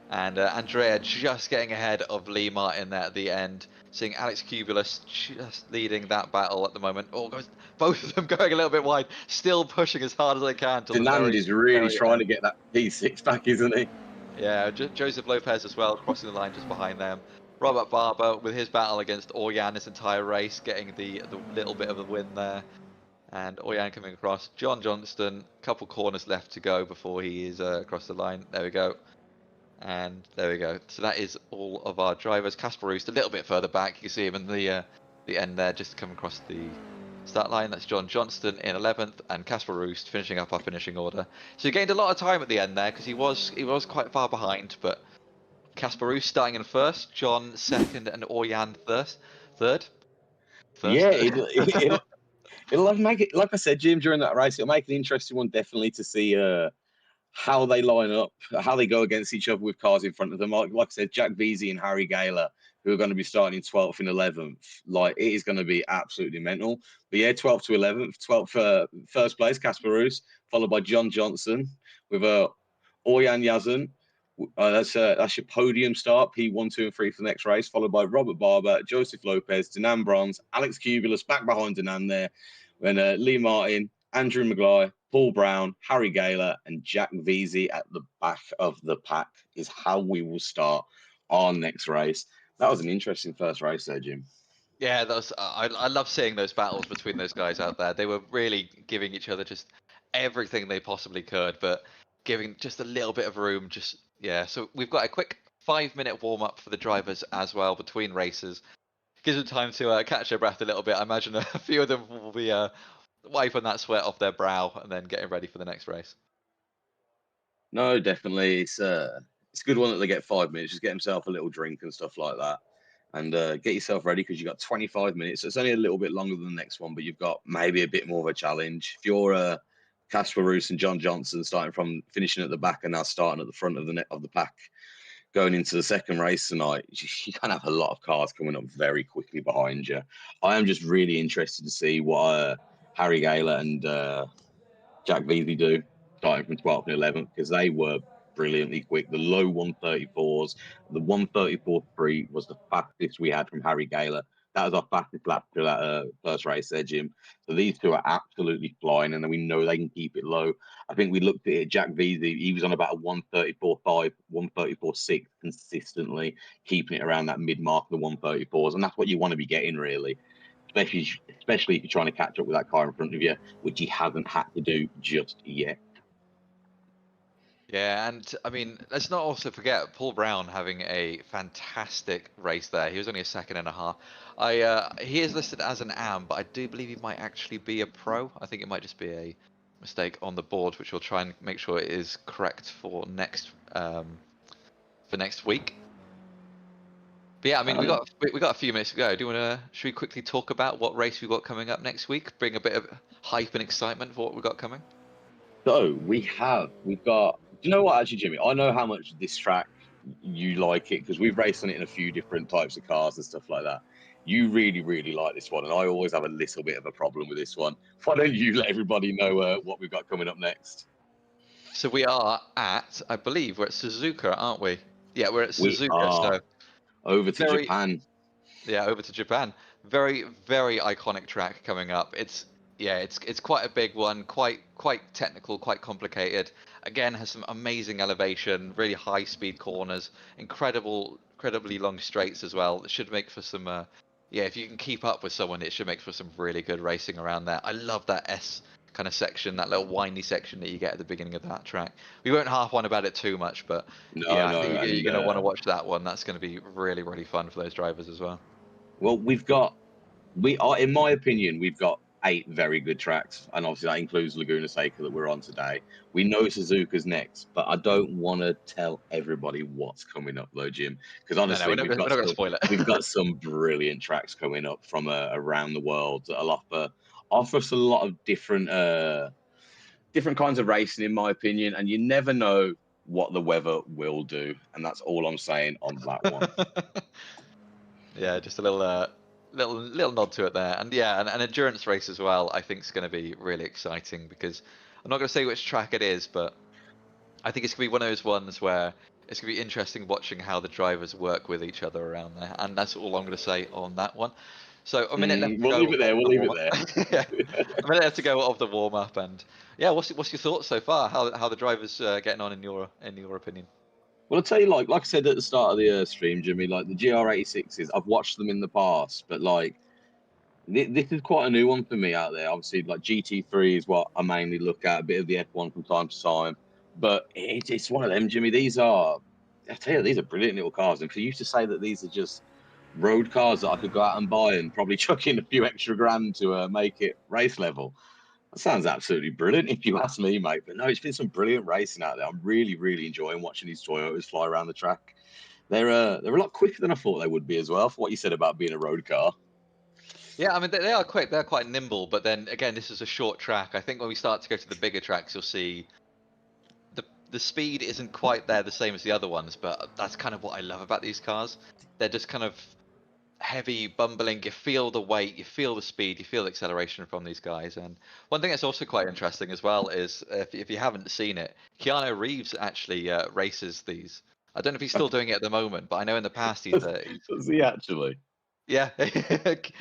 And Andrea just getting ahead of Lee Martin there at the end. Seeing Alex Cubulus just leading that battle at the moment. Oh, both of them going a little bit wide. Still pushing as hard as they can. Fernand is really trying to get that P6 back, isn't he? Yeah, Joseph Lopez as well, crossing the line just behind them. Robert Barber with his battle against Orjan this entire race, getting the little bit of a win there. And Orjan coming across. John Johnston, couple corners left to go before he is across the line. There we go. And there we go. So that is all of our drivers. Casper Roost a little bit further back. You can see him in the end there, just come across the start line. That's John Johnston in 11th, and Casper Roost finishing up our finishing order. So he gained a lot of time at the end there because he was quite far behind. But Casper Roost starting in first, John second, and Orjan third. Yeah, it'll make it, like I said, Jim, during that race, it'll make an interesting one definitely to see how they line up, how they go against each other with cars in front of them. Like I said, Jack Veazey and Harry Gaylor, who are going to be starting 12th and 11th. Like, it is going to be absolutely mental. But yeah, 12th to 11th, 12th for first place, Casper Roos, followed by John Johnson with Orjan Yazan. That's your podium start, P1, 2, and 3 for the next race, followed by Robert Barber, Joseph Lopez, Denan Bronze, Alex Cubulus back behind Denan there, when Lee Martin, Andrew Maglai, Paul Brown, Harry Gaylor, and Jack Veazey at the back of the pack is how we will start our next race. That was an interesting first race there, Jim. Yeah, that was. I love seeing those battles between those guys out there. They were really giving each other just everything they possibly could, but giving just a little bit of room. Just yeah. So we've got a quick 5-minute warm up for the drivers as well between races. Gives them time to catch their breath a little bit. I imagine a few of them will be wiping that sweat off their brow and then getting ready for the next race. No, definitely. It's a good one that they get 5 minutes. Just get himself a little drink and stuff like that. And get yourself ready because you've got 25 minutes. So it's only a little bit longer than the next one, but you've got maybe a bit more of a challenge. If you're Casper Roos and John Johnson finishing at the back and now starting at the front of the pack, going into the second race tonight, you can have a lot of cars coming up very quickly behind you. I am just really interested to see what Harry Gaylor and Jack Veazey do, starting from 12th and 11th, because they were brilliantly quick. The low 134s, the 134.3 was the fastest we had from Harry Gaylor. That was our fastest lap to that first race there, Jim. So these two are absolutely flying, and then we know they can keep it low. I think we looked at it, Jack Veazey, he was on about a 134.5, 134.6 consistently, keeping it around that mid-mark of the 134s, and that's what you want to be getting, really. Especially if you're trying to catch up with that car in front of you, which he hasn't had to do just yet. Yeah, and I mean, let's not also forget Paul Brown having a fantastic race there. He was only a second and a half. He is listed as an AM, but I do believe he might actually be a pro. I think it might just be a mistake on the board, which we'll try and make sure it is correct for next week. But yeah, I mean, we got a few minutes to go. Should we quickly talk about what race we've got coming up next week? Bring a bit of hype and excitement for what we've got coming. So we've got. Do you know what, actually, Jimmy? I know how much this track you like it because we've raced on it in a few different types of cars and stuff like that. You really, really like this one, and I always have a little bit of a problem with this one. Why don't you let everybody know what we've got coming up next? So we are at, I believe, we're at Suzuka, aren't we? Yeah, we're at Suzuka. So over to Japan. Yeah, over to Japan. Very, very iconic track coming up. It's quite a big one, quite technical, quite complicated. Again, has some amazing elevation, really high speed corners, incredibly long straights as well. It should make for some if you can keep up with someone, it should make for some really good racing around there. I love that S kind of section, that little windy section that you get at the beginning of that track. We won't harp on about it too much, but I think you're going to want to watch that one. That's going to be really, really fun for those drivers as well. Well, in my opinion, we've got 8 very good tracks, and obviously that includes Laguna Seca that we're on today. We know Suzuka's next, but I don't want to tell everybody what's coming up though, Jim, because No, honestly, we're not going to spoil it. we've got some brilliant tracks coming up from around the world that'll offer us a lot of different kinds of racing, in my opinion, and you never know what the weather will do, and that's all I'm saying on that one. Yeah, just a little nod to it there, and yeah, an endurance race as well. I think is going to be really exciting because I'm not going to say which track it is, but I think it's going to be one of those ones where it's going to be interesting watching how the drivers work with each other around there, and that's all I'm going to say on that one. So a minute left to We'll go leave it there. of We'll the leave it warm there. up. Yeah, a minute left to go of the warm up, and yeah, what's your thoughts so far? How the drivers getting on in your opinion? Well, I'll tell you, like I said at the start of the stream, Jimmy, like the GR86s, I've watched them in the past, but like this is quite a new one for me out there. Obviously, like GT3 is what I mainly look at, a bit of the F1 from time to time, but it's one of them, Jimmy. I tell you, these are brilliant little cars. And for you to say that these are just road cars that I could go out and buy and probably chuck in a few extra grand to make it race level, that sounds absolutely brilliant if you ask me, mate. But no, it's been some brilliant racing out there. I'm really, really enjoying watching these Toyotas fly around the track. They're a lot quicker than I thought they would be as well, for what you said about being a road car. Yeah, I mean they are quick, they're quite nimble, but then again, this is a short track. I think when we start to go to the bigger tracks, you'll see the speed isn't quite there the same as the other ones, but that's kind of what I love about these cars. They're just kind of heavy, bumbling. You feel the weight, you feel the speed, you feel the acceleration from these guys. And one thing that's also quite interesting as well is if you haven't seen it, Keanu Reeves actually races these. I don't know if he's still doing it at the moment, but I know in the past Does he actually? yeah. he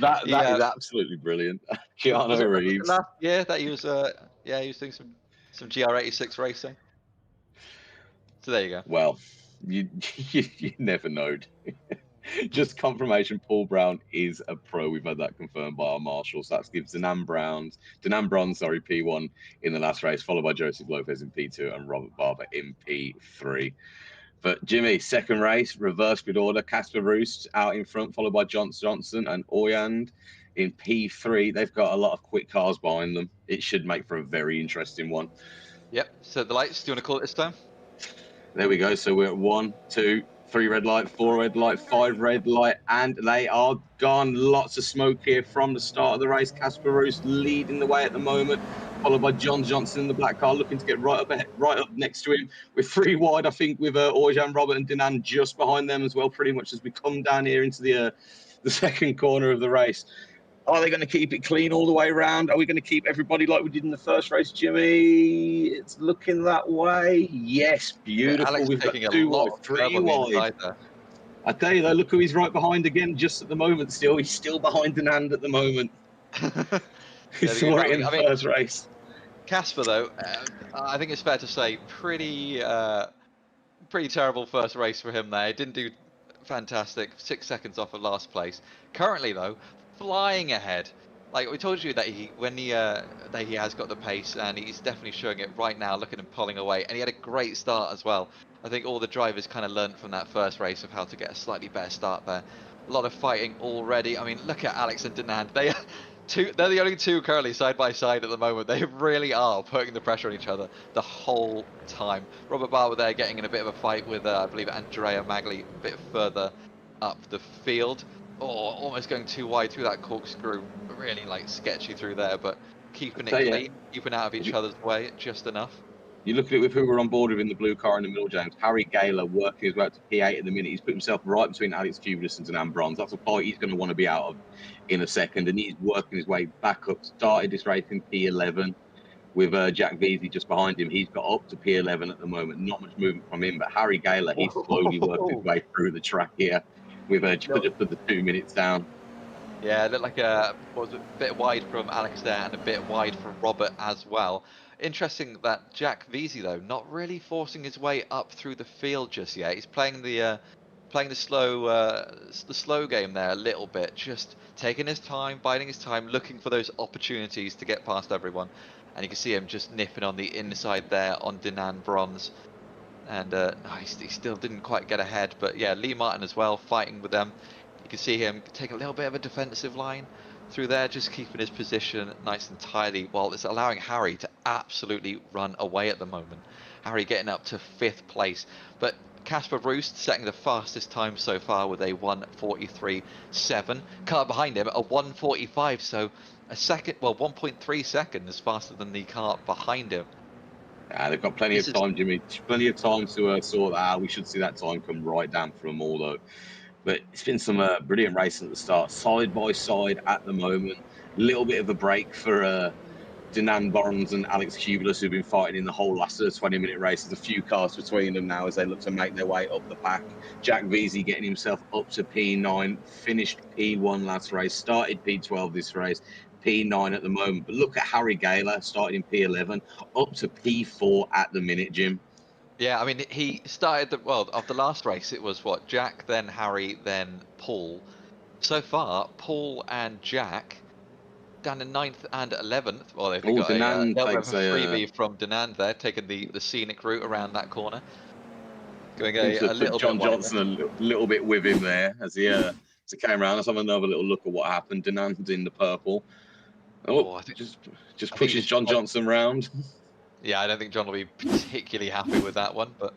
That is absolutely brilliant. was Keanu it Reeves. last year that he was yeah, he was doing some GR86 racing. So there you go. Well, you you never know. Just confirmation, Paul Brown is a pro. We've had that confirmed by our marshals. That gives Denan Brown, sorry, P1 in the last race, followed by Joseph Lopez in P2 and Robert Barber in P3. But Jimmy, second race, reverse grid order. Casper Roost out in front, followed by Johnson and Oyand in P3. They've got a lot of quick cars behind them. It should make for a very interesting one. Yep. So the lights, do you want to call it this time? There we go. So we're at 1, 2, 3 red light, 4 red light, 5 red light, and they are gone. Lots of smoke here from the start of the race. Casper Roost leading the way at the moment, followed by John Johnson in the black car, looking to get right up next to him. We're 3 wide, I think, with Orjan, Robert, and Dinan just behind them as well, pretty much as we come down here into the second corner of the race. Are they going to keep it clean all the way around? Are we going to keep everybody like we did in the first race, Jimmy? It's looking that way. Yes, beautiful. Alex We've got taking a 2 lot wide, of 3 trouble on the wide. inside there. I tell you though, look who he's right behind again, just at the moment still. He's still behind Anand at the moment. He saw it in the first race. Casper, though, I think it's fair to say, pretty terrible first race for him there. He didn't do fantastic, 6 seconds off of last place. Currently, though, flying ahead. Like we told you that he has got the pace, and he's definitely showing it right now. Look at him pulling away, and he had a great start as well. I think all the drivers kind of learnt from that first race of how to get a slightly better start there. A lot of fighting already. I mean, look at Alex and Denand. They're the only two currently side by side at the moment. They really are putting the pressure on each other the whole time. Robert Barber there getting in a bit of a fight with, I believe, Andrea Magli a bit further up the field. Oh, almost going too wide through that corkscrew. Really like sketchy through there, but keeping it clean, keeping out of each other's way just enough. You look at it with who we're on board with in the blue car in the middle, James. Harry Gaylor working his way up to P8 at the minute. He's put himself right between Alex Kublis and Denan Bronze. That's a fight he's going to want to be out of in a second, and he's working his way back up. Started this race in P11 with Jack Veazey just behind him. He's got up to P11 at the moment. Not much movement from him, but Harry Gaylor, he's slowly worked his way through the track here with just put the 2 minutes down. Yeah, it looked like a bit wide from Alex there and a bit wide from Robert as well. Interesting that Jack Veazey, though, not really forcing his way up through the field just yet. He's playing the slow game there a little bit, just taking his time, biding his time, looking for those opportunities to get past everyone. And you can see him just nipping on the inside there on Denan Bronze. And no, he still didn't quite get ahead. But yeah, Lee Martin as well, fighting with them. You can see him take a little bit of a defensive line through there, just keeping his position nice and tidy, while it's allowing Harry to absolutely run away at the moment. Harry getting up to 5th place, but Casper Roost setting the fastest time so far with a 1:43.7. Car behind him a 1:45, so a second, well, 1.3 seconds faster than the car behind him. They've got plenty of time, Jimmy. Plenty of time to sort that out. We should see that time come right down from them all, though. But it's been some brilliant racing at the start, side by side at the moment. A little bit of a break for Dinan Barnes and Alex Kubelis, who've been fighting in the whole last 20-minute race. There's a few cars between them now as they look to make their way up the pack. Jack Veazey getting himself up to P9, finished P1 last race, started P12 this race, P9 at the moment. But look at Harry Gaylor, started in P11, up to P4 at the minute, Jim. Yeah, I mean, he started of the last race, it was what? Jack, then Harry, then Paul. So far, Paul and Jack down in 9th and 11th. Well, they've got a little bit of a freebie from Dinan there, taking the scenic route around that corner. Going a little John bit wider. Johnson a little bit with him there as he came around. Let's have another little look at what happened. Dinan's in the purple. I think just pushes John Johnson round. Yeah, I don't think John will be particularly happy with that one, but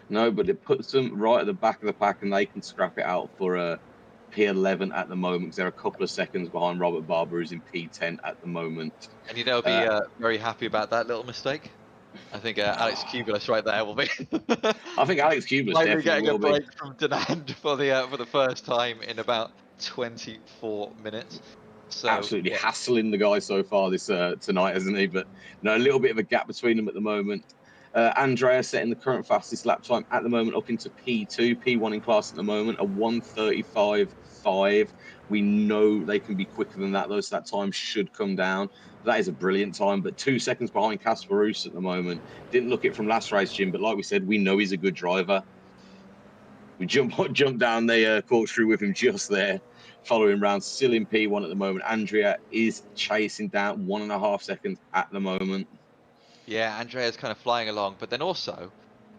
no, but it puts them right at the back of the pack, and they can scrap it out for P11 at the moment, because they're a couple of seconds behind Robert Barber, who's in P10 at the moment. And they'll be very happy about that little mistake. I think Alex Kubelis right there will be. I think Alex Kubelis definitely getting will a break from Dinan for the first time in about 24 minutes. So absolutely hassling the guy so far this tonight, hasn't he? But no, a little bit of a gap between them at the moment. Andrea setting the current fastest lap time at the moment up into P2, P1 in class at the moment, a 1:35.5. We know they can be quicker than that, though, so that time should come down. That is a brilliant time, but 2 seconds behind Casper Roos at the moment. Didn't look it from last race, Jim, but like we said, we know he's a good driver. We jump down the corkscrew with him just there, following round, still in P1 at the moment. Andrea is chasing down 1.5 seconds at the moment. Yeah, Andrea's kind of flying along, but then also,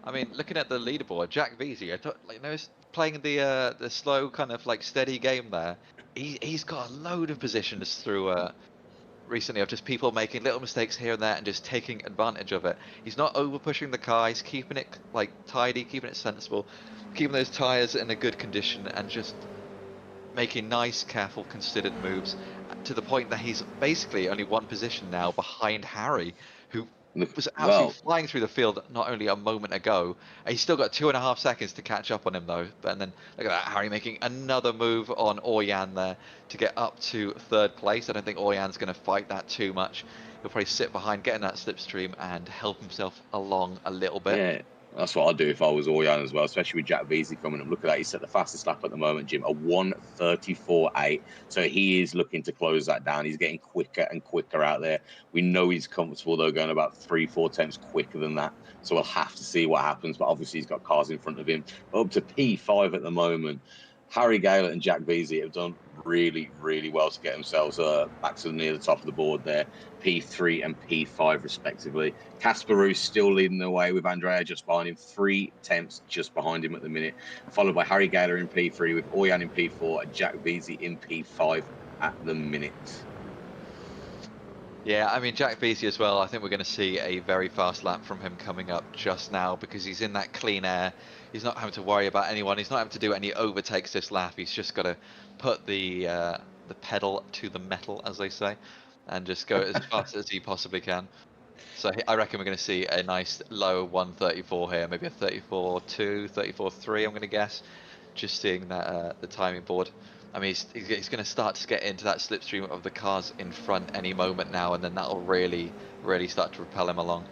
I mean, looking at the leaderboard, Jack Veazey, playing the slow kind of like steady game there. He's got a load of positions through recently of just people making little mistakes here and there and just taking advantage of it. He's not over pushing the car. He's keeping it like tidy, keeping it sensible, keeping those tires in a good condition, and just making nice, careful, considered moves to the point that he's basically only one position now behind Harry, who was absolutely flying through the field not only a moment ago. He's still got 2.5 seconds to catch up on him, though. And then look at that, Harry making another move on Orjan there to get up to 3rd place. I don't think Orjan's going to fight that too much. He'll probably sit behind, get in that slipstream, and help himself along a little bit. Yeah. That's what I'd do if I was Orjan as well, especially with Jack Veazey coming up. Look at that. He set the fastest lap at the moment, Jim, a 1:34.8. So he is looking to close that down. He's getting quicker and quicker out there. We know he's comfortable, though, going about 3-4 tenths quicker than that. So we'll have to see what happens. But obviously, he's got cars in front of him. Up to P5 at the moment. Harry Gaylor and Jack Veazey have done really, really well to get themselves back to near the top of the board there, P3 and P5 respectively. Casper Roos still leading the way with Andrea just behind him, 3 tenths just behind him at the minute, followed by Harry Gaylor in P3 with Orjan in P4 and Jack Veazey in P5 at the minute. Yeah, I mean, Jack Veazey as well, I think we're going to see a very fast lap from him coming up just now, because he's in that clean air. He's not having to worry about anyone. He's not having to do any overtakes this lap. He's just got to put the pedal to the metal, as they say, and just go as fast as he possibly can. So I reckon we're going to see a nice low 1:34 here, maybe a 34.2, 34.3, I'm going to guess, just seeing that the timing board. I mean, he's going to start to get into that slipstream of the cars in front any moment now, and then that'll really, really start to propel him along.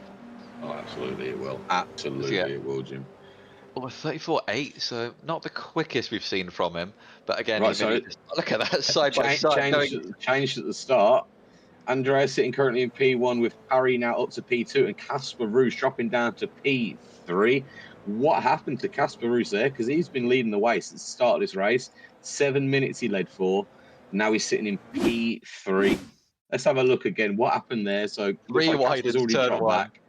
Oh, absolutely it will. Absolutely it will, Jim. Well, 34.8, so not the quickest we've seen from him, but again, right, so look at that side by side. Changed at the start. Andrea sitting currently in P1 with Harry now up to P2 and Casper Roos dropping down to P3. What happened to Casper Roos there? Because he's been leading the way since the start of this race. 7 minutes he led for. Now he's sitting in P3. Let's have a look again. What happened there? So rewind like already turn dropped one. back.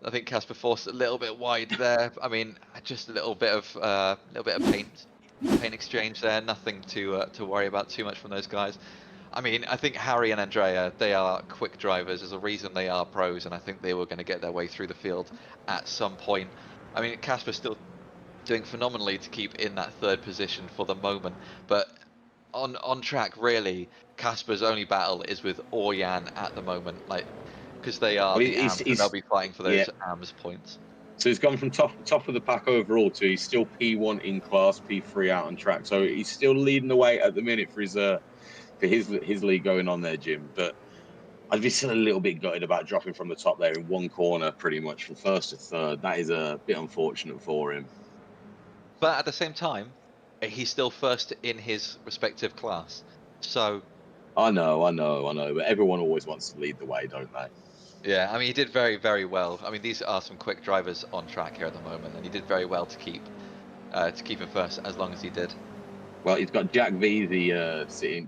I think Casper forced a little bit wide there. I mean, just a little bit of paint paint exchange there. Nothing to worry about too much from those guys. I mean, I think Harry and Andrea, they are quick drivers. There's a reason they are pros, and I think they were going to get their way through the field at some point. I mean, Casper's still doing phenomenally to keep in that third position for the moment, but on track, really, Casper's only battle is with Orjan at the moment, like, because they are Well, the AMs, and they'll be fighting for yeah. those AMs points. So he's gone from top of the pack overall to he's still P1 in class, P3 out on track. So he's still leading the way at the minute for his league going on there, Jim. But I'd be still a little bit gutted about dropping from the top there in one corner, pretty much from first to third. That is a bit unfortunate for him. But at the same time, he's still first in his respective class. So I know. But everyone always wants to lead the way, don't they? yeah, I mean, he did very, very well. I mean, these are some quick drivers on track here at the moment, and he did very well to keep him first as long as he did. Well, he's got Jack Veazey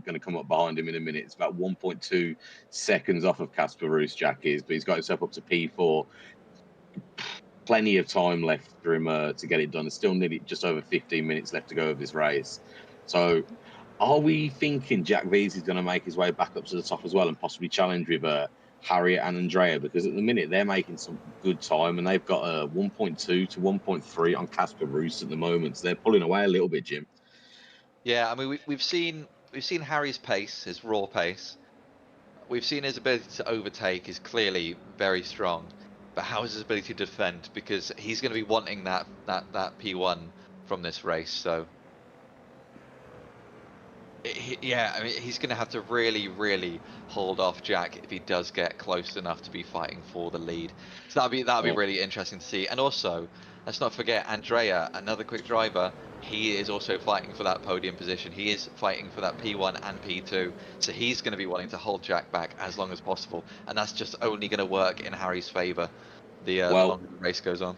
going to come up behind him in a minute. It's about 1.2 seconds off of Casper Roos, Jack is, but he's got himself up to P4. Plenty of time left for him to get it done. There's still nearly just over 15 minutes left to go of this race. So are we thinking Jack Veazey's going to make his way back up to the top as well and possibly challenge with Harriet and Andrea? Because at the minute they're making some good time and they've got a 1.2 to 1.3 on Casper Roos at the moment. So they're pulling away a little bit, Jim. Yeah, I mean, we've seen Harry's pace, his raw pace. We've seen his ability to overtake is clearly very strong, but how is his ability to defend? Because he's going to be wanting that P1 from this race. So yeah, I mean, he's going to have to really, really hold off Jack if he does get close enough to be fighting for the lead. So that'll be really interesting to see. And also, let's not forget Andrea, another quick driver. He is also fighting for that podium position. He is fighting for that P1 and P2. So he's going to be wanting to hold Jack back as long as possible. And that's just only going to work in Harry's favour the longer the race goes on.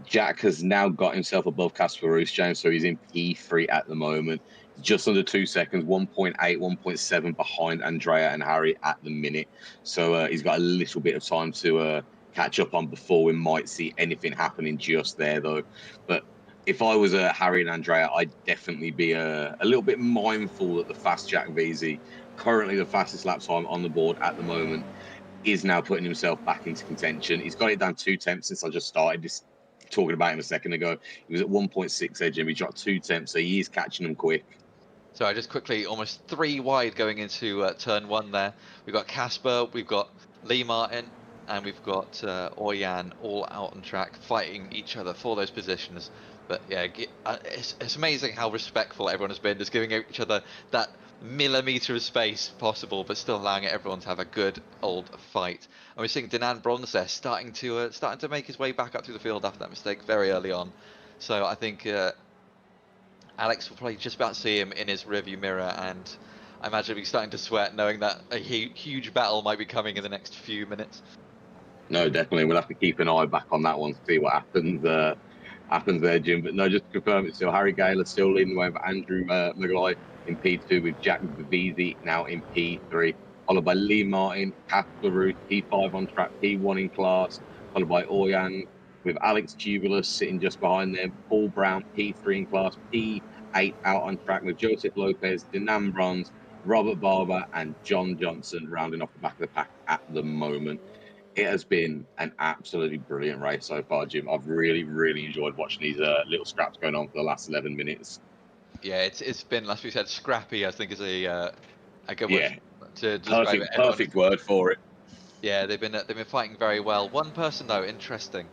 Jack has now got himself above Casper Roos, James, so he's in P3 at the moment. Just under 2 seconds, 1.8, 1.7 behind Andrea and Harry at the minute. So he's got a little bit of time to catch up on before we might see anything happening just there, though. But if I was Harry and Andrea, I'd definitely be a little bit mindful that the fast Jack Veazey, currently the fastest lap time on the board at the moment, is now putting himself back into contention. He's got it down 2 tenths since I just started this talking about him a second ago. He was at 1.6 there, Jim. He dropped 2 tenths, so he is catching them quick. So I just quickly, almost 3 wide going into turn 1 there. We've got Casper, we've got Lee Martin, and we've got Orjan all out on track fighting each other for those positions. But yeah, it's amazing how respectful everyone has been, just giving each other that millimetre of space possible, but still allowing everyone to have a good old fight. And we're seeing Dinan Bronze there starting to make his way back up through the field after that mistake very early on. So I think Alex will probably just about see him in his rearview mirror, and I imagine he'll be starting to sweat knowing that a huge battle might be coming in the next few minutes. No, definitely. We'll have to keep an eye back on that one to see what happens there, Jim. But no, just to confirm, it's still Harry Gaylor still leading the way over Andrew Maglai in P2 with Jack Veazey now in P3, followed by Lee Martin, Casper Roos, P5 on track, P1 in class, followed by Orjan with Alex Tubular sitting just behind them, Paul Brown, P3 in class, P8 out on track with Joseph Lopez, Dinan Bronze, Robert Barber, and John Johnson rounding off the back of the pack at the moment. It has been an absolutely brilliant race so far, Jim. I've really, really enjoyed watching these little scraps going on for the last 11 minutes. Yeah, it's been, as we said, scrappy. I think is a good word to describe it. Perfect word for it. Yeah, they've been fighting very well. One person though, interesting,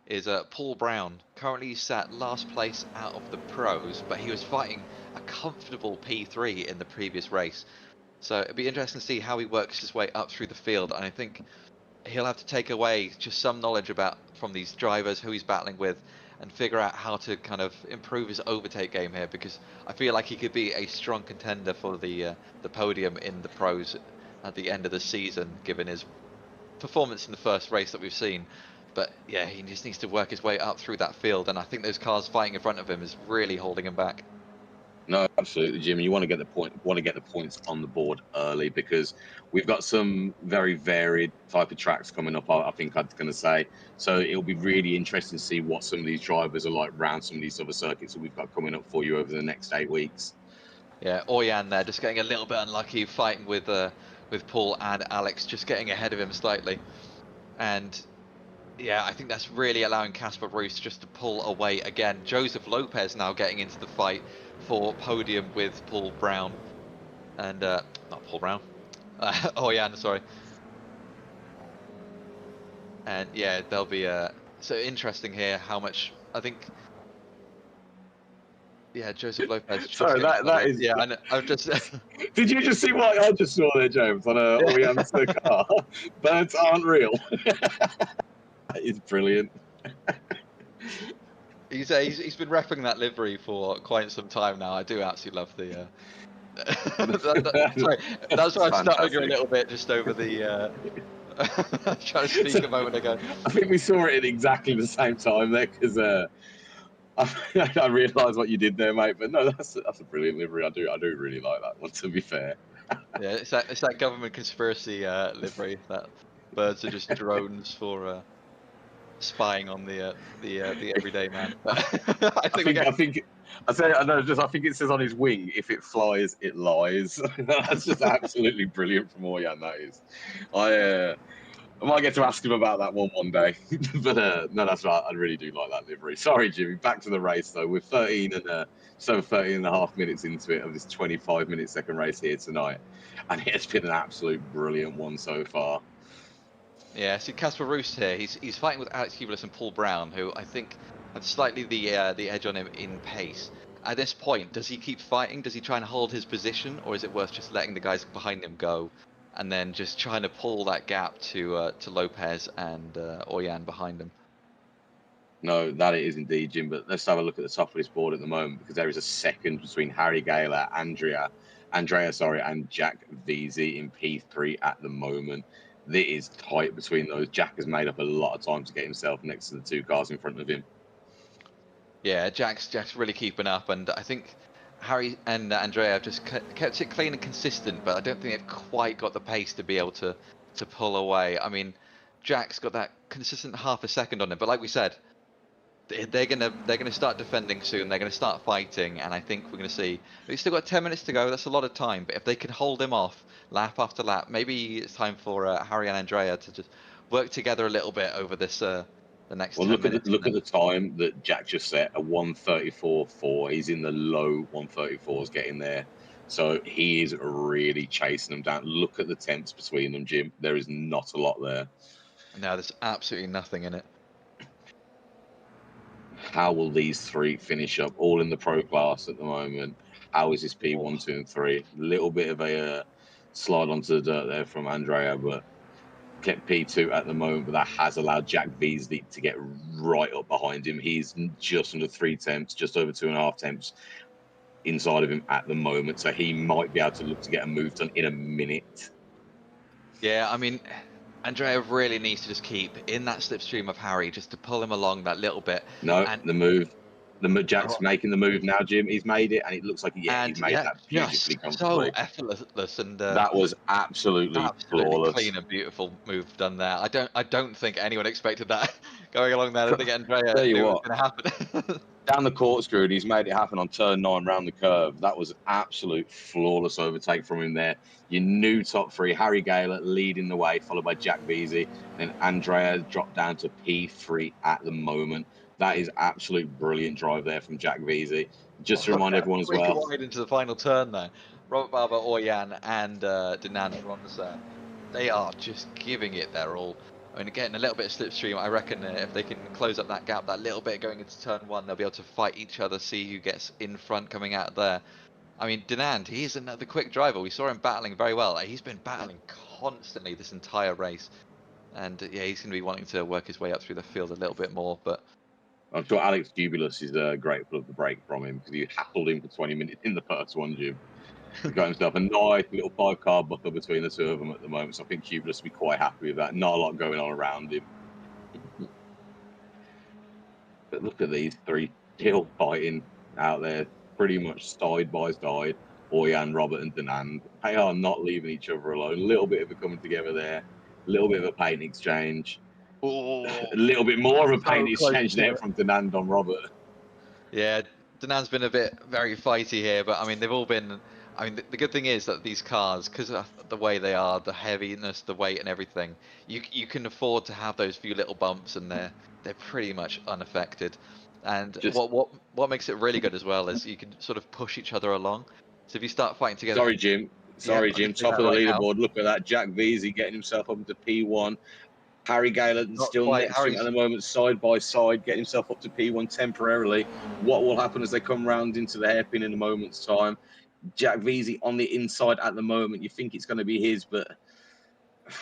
is Paul Brown. Currently sat last place out of the pros, but he was fighting a comfortable P3 in the previous race. So it'd be interesting to see how he works his way up through the field. And I think he'll have to take away just some knowledge from these drivers, who he's battling with, and figure out how to kind of improve his overtake game here, because I feel like he could be a strong contender for the podium in the pros at the end of the season, given his performance in the first race that we've seen. But yeah, he just needs to work his way up through that field, and I think those cars fighting in front of him is really holding him back. No, absolutely, Jim. You want to get the points on the board early because we've got some very varied type of tracks coming up. I think I'm going to say so. It'll be really interesting to see what some of these drivers are like around some of these other circuits that we've got coming up for you over the next 8 weeks. Yeah, Oyan there, just getting a little bit unlucky, fighting with Paul and Alex, just getting ahead of him slightly, and yeah, I think that's really allowing Casper Roos just to pull away again. Joseph Lopez now getting into the fight for podium with Paul Brown, and not Paul Brown, Oyan, sorry. And yeah, there'll be so interesting here how much I think. Yeah, Joseph Lopez. Sorry, that is. Yeah, I know, I've just. Did you just see what I just saw there, James? On a Oriana car, birds aren't real. That is brilliant. He's been repping that livery for quite some time now. I do absolutely love the. Sorry, that's why I'm stuttering a little bit just over the. Trying to speak a moment ago. I think we saw it at exactly the same time there because I realised what you did there, mate. But no, that's a brilliant livery. I do really like that one. To be fair. Yeah, it's that government conspiracy livery that birds are just drones for spying on the everyday man. I think I think it says on his wing, if it flies, it lies. That's just absolutely brilliant from Orjan, that is. I might get to ask him about that one day. But no, that's right. I really do like that livery. Sorry, Jimmy. Back to the race, though. We're 13 and a half minutes into it of this 25-minute second race here tonight. And it's been an absolute brilliant one so far. Yeah, see Casper Roos here. He's fighting with Alex Kubelis and Paul Brown, who I think have slightly the edge on him in pace. At this point, does he keep fighting? Does he try and hold his position, or is it worth just letting the guys behind him go, and then just trying to pull that gap to Lopez and Orjan behind him? No, that it is indeed, Jim. But let's have a look at the top of this board at the moment because there is a second between Harry Gaylor, Andrea, and Jack Veazey in P3 at the moment. It is tight between those. Jack has made up a lot of time to get himself next to the two cars in front of him. Yeah, Jack's really keeping up, and I think Harry and Andrea have just kept it clean and consistent, but I don't think they've quite got the pace to be able to pull away. I mean, Jack's got that consistent half a second on him, but like we said, they're gonna start defending soon. They're gonna start fighting, and I think we're gonna see. We've still got 10 minutes to go. That's a lot of time, but if they can hold him off lap after lap, maybe it's time for Harry and Andrea to just work together a little bit over this the next 10 minutes. Look at the time that Jack just set, a 1:34.4. He's in the low 1:34s getting there. So he is really chasing them down. Look at the temps between them, Jim. There is not a lot there. No, there's absolutely nothing in it. How will these three finish up all in the pro class at the moment? How is this P1, 2, and 3? A little bit of a slide onto the dirt there from Andrea, but kept P2 at the moment, but that has allowed Jack Veazey to get right up behind him. He's just under 3 temps, just over 2.5 temps inside of him at the moment, so he might be able to look to get a move done in a minute. Yeah, I mean, Andrea really needs to just keep in that slipstream of Harry just to pull him along that little bit. No, and the move. Jack's making the move now, Jim. He's made it, and it looks like he's made that beautifully comfortably. So effortless, and that was absolutely flawless, clean and beautiful move done there. I don't think anyone expected that going along there. I don't think Andrea knew what was going to happen. Down the corkscrew, and he's made it happen on turn 9 round the curve. That was absolute flawless overtake from him there. Your new top 3, Harry Gaylor leading the way, followed by Jack Veazey, and Andrea dropped down to P3 at the moment. That is absolute brilliant drive there from Jack Veazey. Just to remind everyone as well. Wide into the final turn there. Robert Barber, Orjan, and Dinan Ronsa. They are just giving it their all. I mean, getting a little bit of slipstream, I reckon if they can close up that gap that little bit going into turn 1, they'll be able to fight each other, see who gets in front coming out there. I mean, Dinand, he's another quick driver. We saw him battling very well. He's been battling constantly this entire race. And yeah, he's going to be wanting to work his way up through the field a little bit more. But I'm sure Alex Dubulus is grateful of the break from him because he hackled him for 20 minutes in the first one, Jim. He got himself a nice little 5-car buckle between the two of them at the moment, so I think Cubulus will be quite happy with that. Not a lot going on around him. But look at these three still fighting out there. pretty much side by side. Oyan, Robert, and Denand. They are not leaving each other alone. A little bit of a coming together there, a little bit of a paint exchange, Oh, a little bit more of a paint so close exchange to there it. from Denand on Robert. Yeah, Danan's been a bit very fighty here, but I mean they've all been. I mean the good thing is that these cars, because of the way they are, the heaviness, the weight, and everything, you can afford to have those few little bumps, and they're pretty much unaffected. And Just what makes it really good as well is you can sort of push each other along. So if you start fighting together, sorry, Jim. yeah, Sorry, I'll Jim. just do Top that of the right now. leaderboard. Look at that. Jack Veazey getting himself up to P1. Harry Gaylor Not still quite. next to him at the moment, side by side, getting himself up to P1 temporarily. What will happen as they come round into the hairpin in a moment's time? Jack Veazey on the inside at the moment. You think it's going to be his, but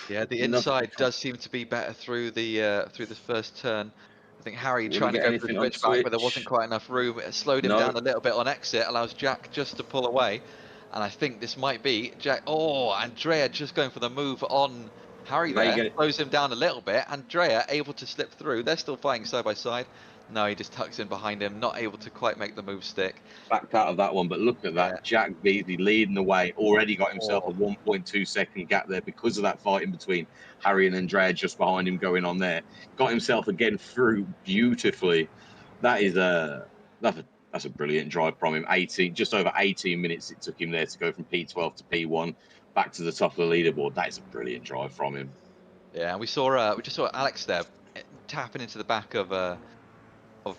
Yeah, the nothing. inside does seem to be better through the first turn. I think Harry Will he trying to get go for the anything on switchback, but there switch? wasn't quite enough room. It slowed him No. down a little bit on exit, allows Jack just to pull away. And I think this might be Jack. Oh, Andrea just going for the move on Harry May there. get it Slows him down a little bit. Andrea able to slip through. They're still fighting side by side. No, he just tucks in behind him, not able to quite make the move stick. backed out of that one, but look at Yeah. that. Jack Veazey leading the way, already got himself a Oh. 1.2 second gap there because of that fight in between Harry and Andrea just behind him going on there. Got himself again through beautifully. That is that's a brilliant drive from him. 18, just over 18 minutes it took him there to go from P12 to P1 back to the top of the leaderboard. That is a brilliant drive from him. Yeah, and we just saw Alex there tapping into the back of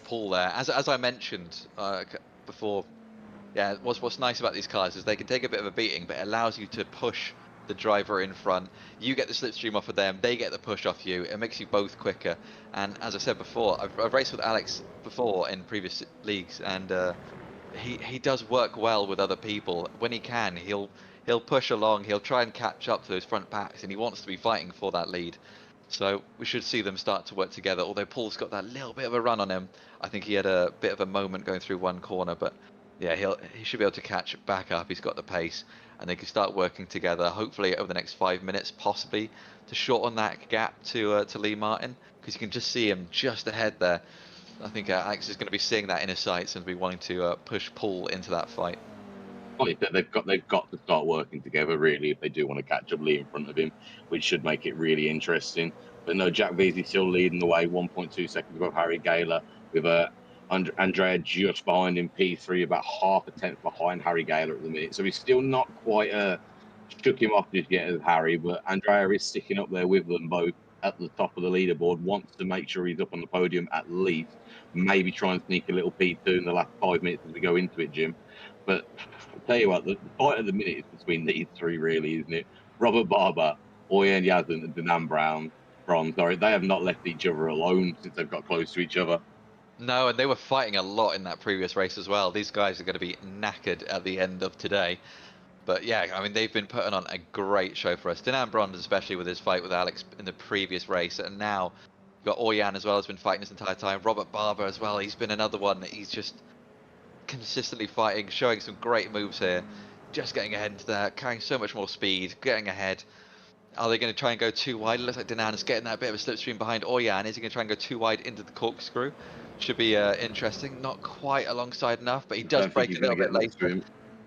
Paul there. As I mentioned before, yeah, what's nice about these cars is they can take a bit of a beating, but it allows you to push the driver in front. You get the slipstream off of them, they get the push off you. It makes you both quicker. And as I said before, I've raced with Alex before in previous leagues, and he does work well with other people. When he can, he'll push along, he'll try and catch up to those front packs, and he wants to be fighting for that lead. So we should see them start to work together. Although Paul's got that little bit of a run on him, I think he had a bit of a moment going through one corner, but yeah, he should be able to catch back up. He's got the pace, and they can start working together. Hopefully over the next 5 minutes, possibly to shorten that gap to Lee Martin, because you can just see him just ahead there. I think Alex is going to be seeing that in his sights and be wanting to push Paul into that fight. They've got to start working together really if they do want to catch up Lee in front of him, which should make it really interesting. But no, Jack Veazey still leading the way, 1.2 seconds above Harry Gaylor, with Andrea just behind him, P3 about half a tenth behind Harry Gaylor at the minute. So he's still not quite shook him off just yet as Harry, but Andrea is sticking up there with them both at the top of the leaderboard, wants to make sure he's up on the podium at least, maybe try and sneak a little P2 in the last 5 minutes as we go into it, Jim. But I'll tell you what, the fight at the minute is between these three, really, isn't it? Robert Barber, Oyen Yazan, and Danan Bronze. Sorry, they have not left each other alone since they've got close to each other. No, and they were fighting a lot in that previous race as well. These guys are going to be knackered at the end of today. But yeah, I mean, they've been putting on a great show for us. Dinan Bronze, especially with his fight with Alex in the previous race. And now you've got Oyan as well, has been fighting this entire time. Robert Barber as well. He's been another one that he's just consistently fighting, showing some great moves here. Just getting ahead into there, carrying so much more speed, getting ahead. Are they going to try and go too wide? It looks like Dinan is getting that bit of a slipstream behind Oyan. Is he going to try and go too wide into the corkscrew? Should be interesting. Not quite alongside enough, but he I does don't think break he's a going little to bit get next to later. him.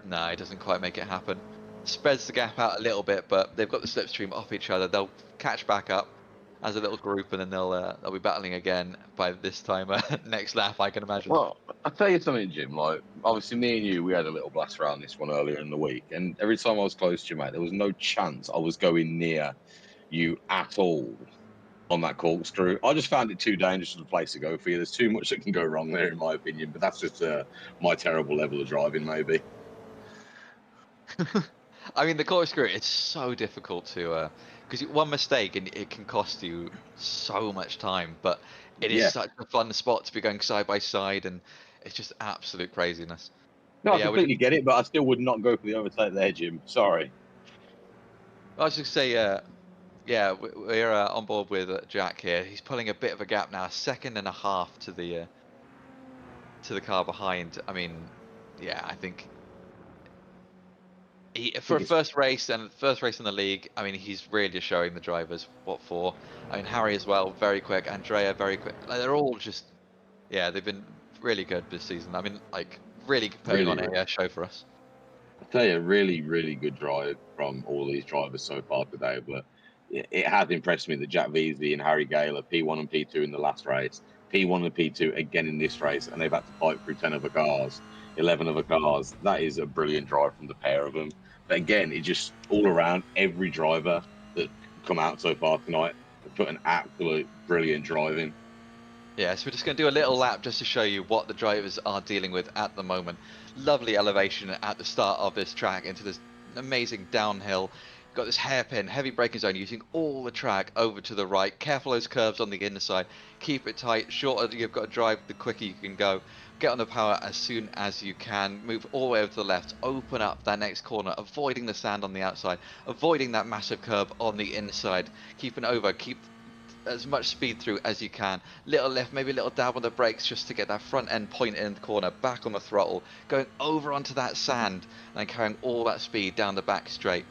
No, he doesn't quite make it happen. Spreads the gap out a little bit, but they've got the slipstream off each other. They'll catch back up as a little group, and then they'll be battling again by this time next lap, I can imagine. Well, I'll tell you something, Jim. Like, obviously, me and you, we had a little blast around this one earlier in the week. And every time I was close to you, mate, there was no chance I was going near you at all on that corkscrew. I just found it too dangerous of a place to go for you. There's too much that can go wrong there, in my opinion. But that's just my terrible level of driving, maybe. I mean, the corkscrew, it's so difficult to, because one mistake and it can cost you so much time, but it is Yeah. such a fun spot to be going side by side, and it's just absolute craziness. No, But I yeah, completely get it, but I still would not go for the overtake there, Jim. Sorry. I was just say, yeah, we're on board with Jack here. He's pulling a bit of a gap now, a second and a half to the car behind. I mean, yeah, I think for a first race and first race in the league, I mean, he's really showing the drivers what for. I mean, Harry as well, very quick. Andrea, very quick. Like, they're all just, yeah, they've been really good this season. I mean, like really putting on a show for us. I tell you, really, really good drive from all these drivers so far today. But it has impressed me that Jack Veazey and Harry Gale are P1 and P2 in the last race, P1 and P2 again in this race, and they've had to fight through 10 other cars, 11 other cars. That is a brilliant drive from the pair of them. But again, it just all around, every driver that come out so far tonight have put an absolute brilliant drive in. Yeah, so we're just going to do a little lap just to show you what the drivers are dealing with at the moment. Lovely elevation at the start of this track into this amazing downhill. Got this hairpin, heavy braking zone, using all the track over to the right. Careful those curves on the inner side. Keep it tight. Shorter you've got to drive, the quicker you can go. Get on the power as soon as you can. Move all the way over to the left. Open up that next corner, avoiding the sand on the outside. Avoiding that massive curb on the inside. Keeping over, keep as much speed through as you can. Little lift, maybe a little dab on the brakes just to get that front end point in the corner, back on the throttle, going over onto that sand and then carrying all that speed down the back straight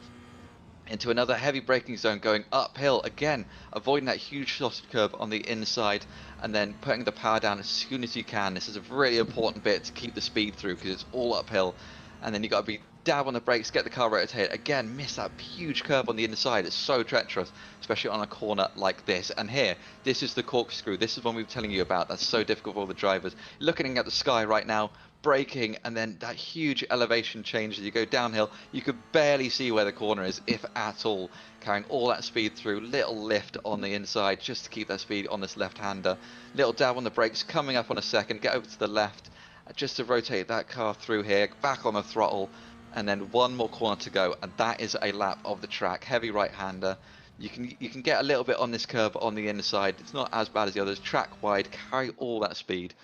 into another heavy braking zone, going uphill again, avoiding that huge sausage curve on the inside and then putting the power down as soon as you can. This is a really important bit to keep the speed through because it's all uphill, and then you got to be dab on the brakes, get the car rotated again, miss that huge curve on the inside. It's so treacherous, especially on a corner like this. And here, this is the corkscrew. This is one we were telling you about. That's so difficult for all the drivers. Looking at the sky right now, braking, and then that huge elevation change as you go downhill. You could barely see where the corner is, if at all. Carrying all that speed through, little lift on the inside just to keep that speed on this left-hander. Little dab on the brakes, coming up on a second, get over to the left just to rotate that car through here, back on the throttle, and then one more corner to go, and that is a lap of the track. Heavy right-hander. You can get a little bit on this curve on the inside. It's not as bad as the others. Track wide, carry all that speed.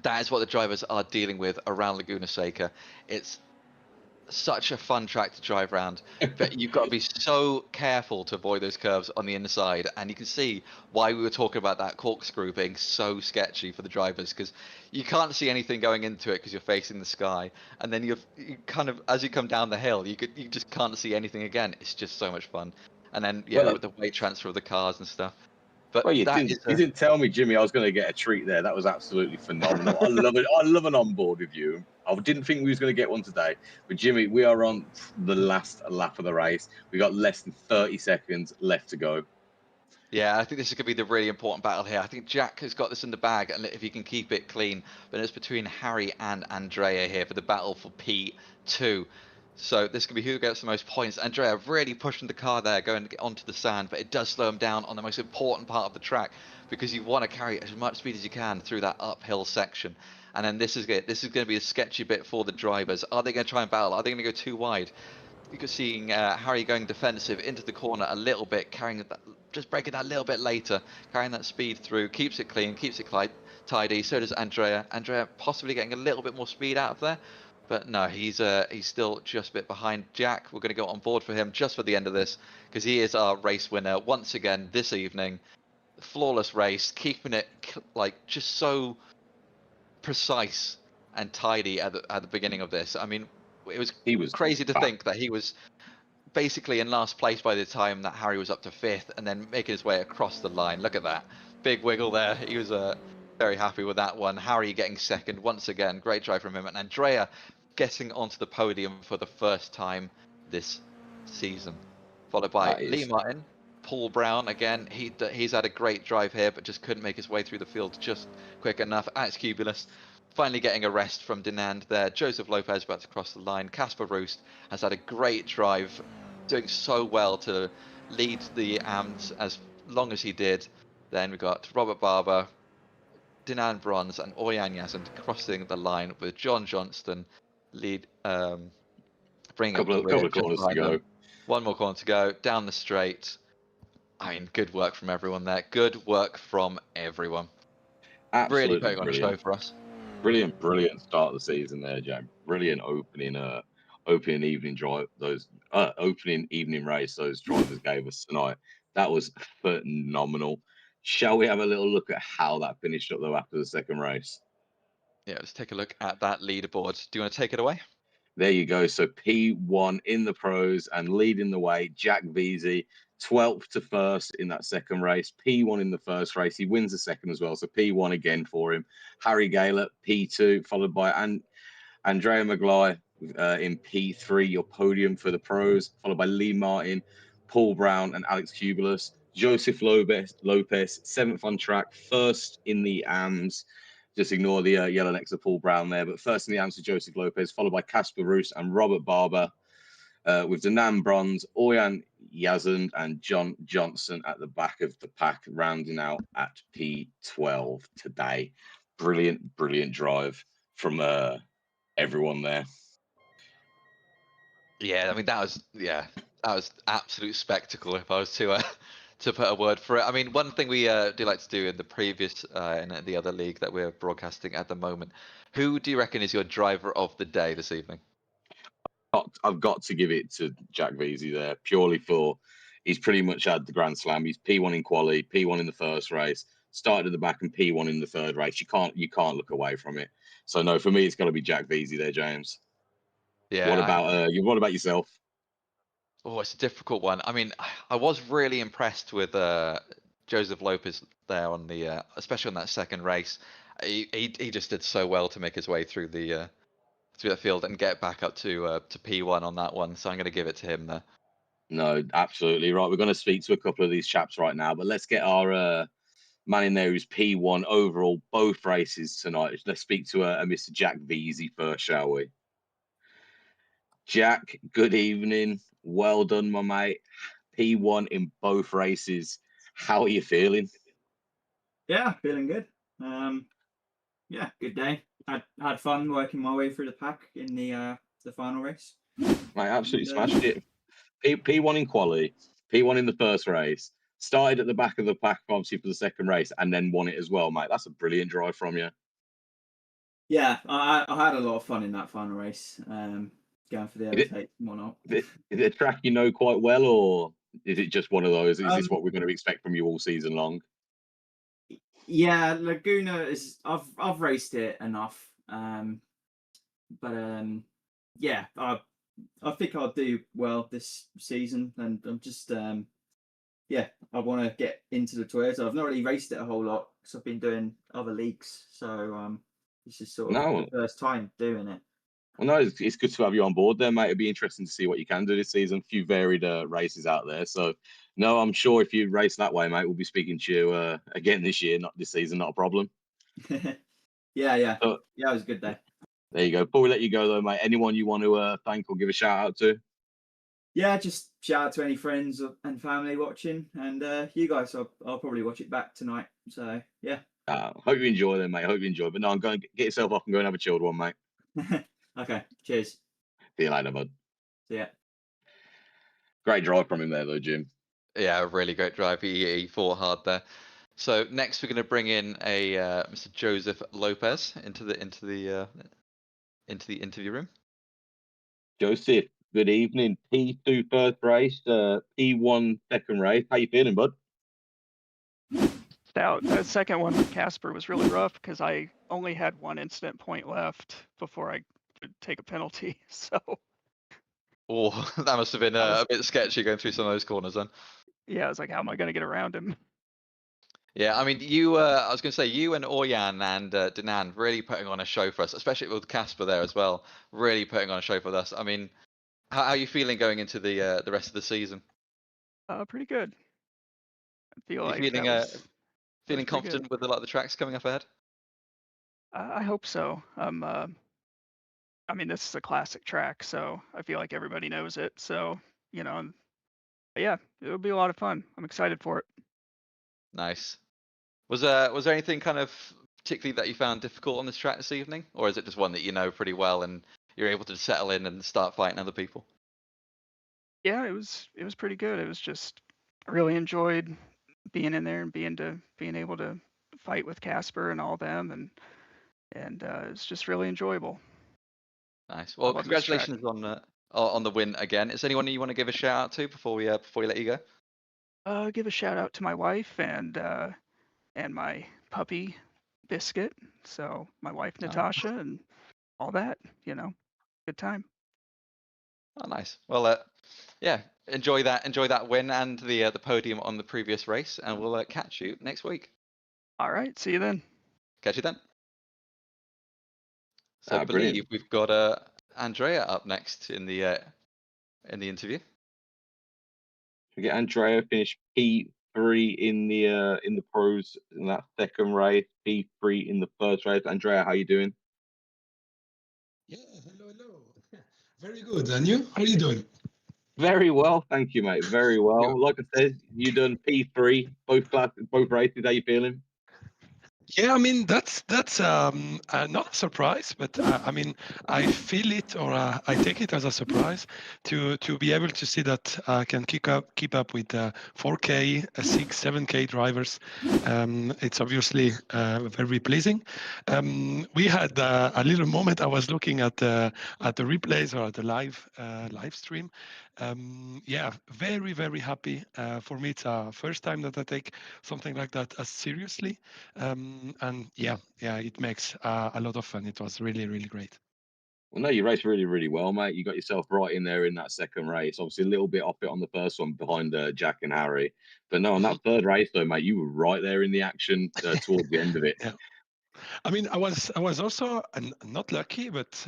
That is what the drivers are dealing with around Laguna Seca. It's such a fun track to drive around, but you've got to be so careful to avoid those curves on the inside. And you can see why we were talking about that corkscrew being so sketchy for the drivers, because you can't see anything going into it because you're facing the sky, and then you kind of, as you come down the hill, you just can't see anything again. It's just so much fun. And then with the weight transfer of the cars and stuff. But Well, you didn't tell me, Jimmy, I was going to get a treat there. That was absolutely phenomenal. I love it. I love an onboard with you. I didn't think we was going to get one today. But, Jimmy, we are on the last lap of the race. We got less than 30 seconds left to go. Yeah, I think this is going to be the really important battle here. I think Jack has got this in the bag, and if he can keep it clean. But it's between Harry and Andrea here for the battle for P2. So this could be who gets the most points. Andrea really pushing the car there, going to get onto the sand, but it does slow him down on the most important part of the track, because you want to carry as much speed as you can through that uphill section. And then this is going to be a sketchy bit for the drivers. Are they going to try and battle? Are they going to go too wide? You can see Harry going defensive into the corner a little bit, carrying that, just breaking that a little bit later, carrying that speed through, keeps it clean, keeps it tidy. So does Andrea. Andrea possibly getting a little bit more speed out of there. But no, he's still just a bit behind Jack. We're going to go on board for him just for the end of this, because he is our race winner once again this evening. Flawless race, keeping it like just so precise and tidy at the beginning of this. I mean, he was crazy to think that he was basically in last place by the time that Harry was up to 5th, and then making his way across the line. Look at that big wiggle there. He was very happy with that one. Harry getting 2nd once again. Great drive from him. And Andrea getting onto the podium for the first time this season. Followed by Lee Martin, Paul Brown again. He's had a great drive here, but just couldn't make his way through the field just quick enough. Alex Cubulus finally getting a rest from Dinand there. Joseph Lopez about to cross the line. Casper Roost has had a great drive, doing so well to lead the AMS as long as he did. Then we got Robert Barber, Dinan Bronze, and Oyan Yazan crossing the line with John Johnston bringing up the rear. Couple of corners to go. One more corner to go down the straight. I mean, good work from everyone there. Good work from everyone. Absolutely really putting on a show for us. Brilliant start of the season there, Jack. Brilliant opening evening drive. Those opening evening race those drivers gave us tonight. That was phenomenal. Shall we have a little look at how that finished up though after the second race? Yeah, let's take a look at that leaderboard. Do you want to take it away? There you go. So P1 in the pros and leading the way, Jack Veazey, 12th to 1st in that second race. P1 in the first race. He wins the second as well. So P1 again for him. Harry Gaylor, P2, followed by Andrea Maglai in P3, your podium for the pros, followed by Lee Martin, Paul Brown, and Alex Kubulus. Joseph Lopez, 7th on track, first in the AMS. Just ignore the yellow next to Paul Brown there, but first in the AMS to Joseph Lopez, followed by Casper Roos and Robert Barber, with Danan Bronze, Oyan Yazan, and John Johnson at the back of the pack, rounding out at P12 today. Brilliant drive from everyone there. Yeah, I mean that was absolute spectacle. If I was to put a word for it, I mean one thing we do like to do in the previous in the other league that we're broadcasting at the moment. Who do you reckon is your driver of the day this evening? I've got to give it to Jack Veazey there, purely for he's pretty much had the Grand Slam. He's P1 in quali, P1 in the first race, started at the back, and P1 in the third race. You can't look away from it. So no, for me, it's got to be Jack Veazey there, James. Yeah. What about yourself? Oh, it's a difficult one. I mean, I was really impressed with Joseph Lopez there on the, especially on that second race. He just did so well to make his way through the field and get back up to P1 on that one. So I'm going to give it to him there. No, absolutely right. We're going to speak to a couple of these chaps right now, but let's get our man in there who's P1 overall both races tonight. Let's speak to a Mr. Jack Veazey first, shall we? Jack, good evening. Well done, my mate. P1 in both races. How are you feeling? Yeah, feeling good. Yeah, good day. Had fun working my way through the pack in the final race. Mate, absolutely smashed it. P1 in quali, P1 in the first race. Started at the back of the pack, obviously, for the second race, and then won it as well, mate. That's a brilliant drive from you. Yeah, I had a lot of fun in that final race. Going for the overtake and whatnot. Is it a track you know quite well, or is it just one of those? Is this what we're going to expect from you all season long? Yeah, Laguna is. I've raced it enough, but yeah, I think I'll do well this season, and I'm just yeah, I want to get into the Toyota. I've not really raced it a whole lot because I've been doing other leagues, so this is sort of the first time doing it. Well, no, it's good to have you on board there, mate. It'll be interesting to see what you can do this season. A few varied races out there. So, no, I'm sure if you race that way, mate, we'll be speaking to you again this year, not this season, not a problem. Yeah. So, yeah, it was a good day. There you go. Before we let you go, though, mate, anyone you want to thank or give a shout out to? Yeah, just shout out to any friends and family watching, and you guys. I'll probably watch it back tonight. So, yeah. Hope you enjoy them, mate. Hope you enjoy. But no, I'm going to get yourself off and go and have a chilled one, mate. Okay, cheers. See you later, bud. See ya. Great drive from him there, though, Jim. Yeah, really great drive. He fought hard there. So next we're going to bring in a Mr. Joseph Lopez into the interview room. Joseph, good evening. P2 first race, P1 second race. How you feeling, bud? That second one with Casper was really rough because I only had one incident point left before I could take a penalty. So. Oh, that must have been a bit sketchy going through some of those corners then. Yeah, I was like, how am I going to get around him? Yeah, I mean, you. I was going to say you and Oyan and Danan really putting on a show for us, especially with Casper there as well. Really putting on a show for us. I mean, how are you feeling going into the rest of the season? Pretty good. I feel like feeling confident with a lot of the tracks coming up ahead. I hope so. I mean, this is a classic track, so I feel like everybody knows it. So yeah, it'll be a lot of fun. I'm excited for it. Nice. Was there anything kind of particularly that you found difficult on this track this evening, or is it just one that you know pretty well and you're able to settle in and start fighting other people? Yeah, it was pretty good. It was just I really enjoyed being in there and being able to fight with Casper and all them, and it's just really enjoyable. Nice. Well, congratulations on the win again. Is there anyone you want to give a shout out to before we let you go? Give a shout out to my wife and my puppy Biscuit. So my wife Natasha and all that. Good time. Oh, nice. Well, yeah, enjoy that win and the podium on the previous race, and we'll catch you next week. All right, see you then. Catch you then. So I brilliant. believe we've got Andrea up next in the interview. We get Andrea finished P3 in the pros in that second race, P3 in the first race. Andrea, how you doing? Yeah, hello. Very good. And you? How are you doing? Very well, thank you, mate. Very well. Like I said, you done P3, both races. How you feeling? Yeah, I mean that's not a surprise, but I mean I feel it or I take it as a surprise to be able to see that I can keep up with 4K, 6, 7K drivers. It's obviously very pleasing. We had a little moment. I was looking at the replays or at the live stream. Yeah, very happy. For me, it's a first time that I take something like that as seriously. And yeah, it makes a lot of fun. It was really great. Well, no, you raced really well, mate. You got yourself right in there in that second race. Obviously, a little bit off it on the first one behind Jack and Harry, but no, on that third race though, mate, you were right there in the action towards the end of it. Yeah. I mean, I was also not lucky, but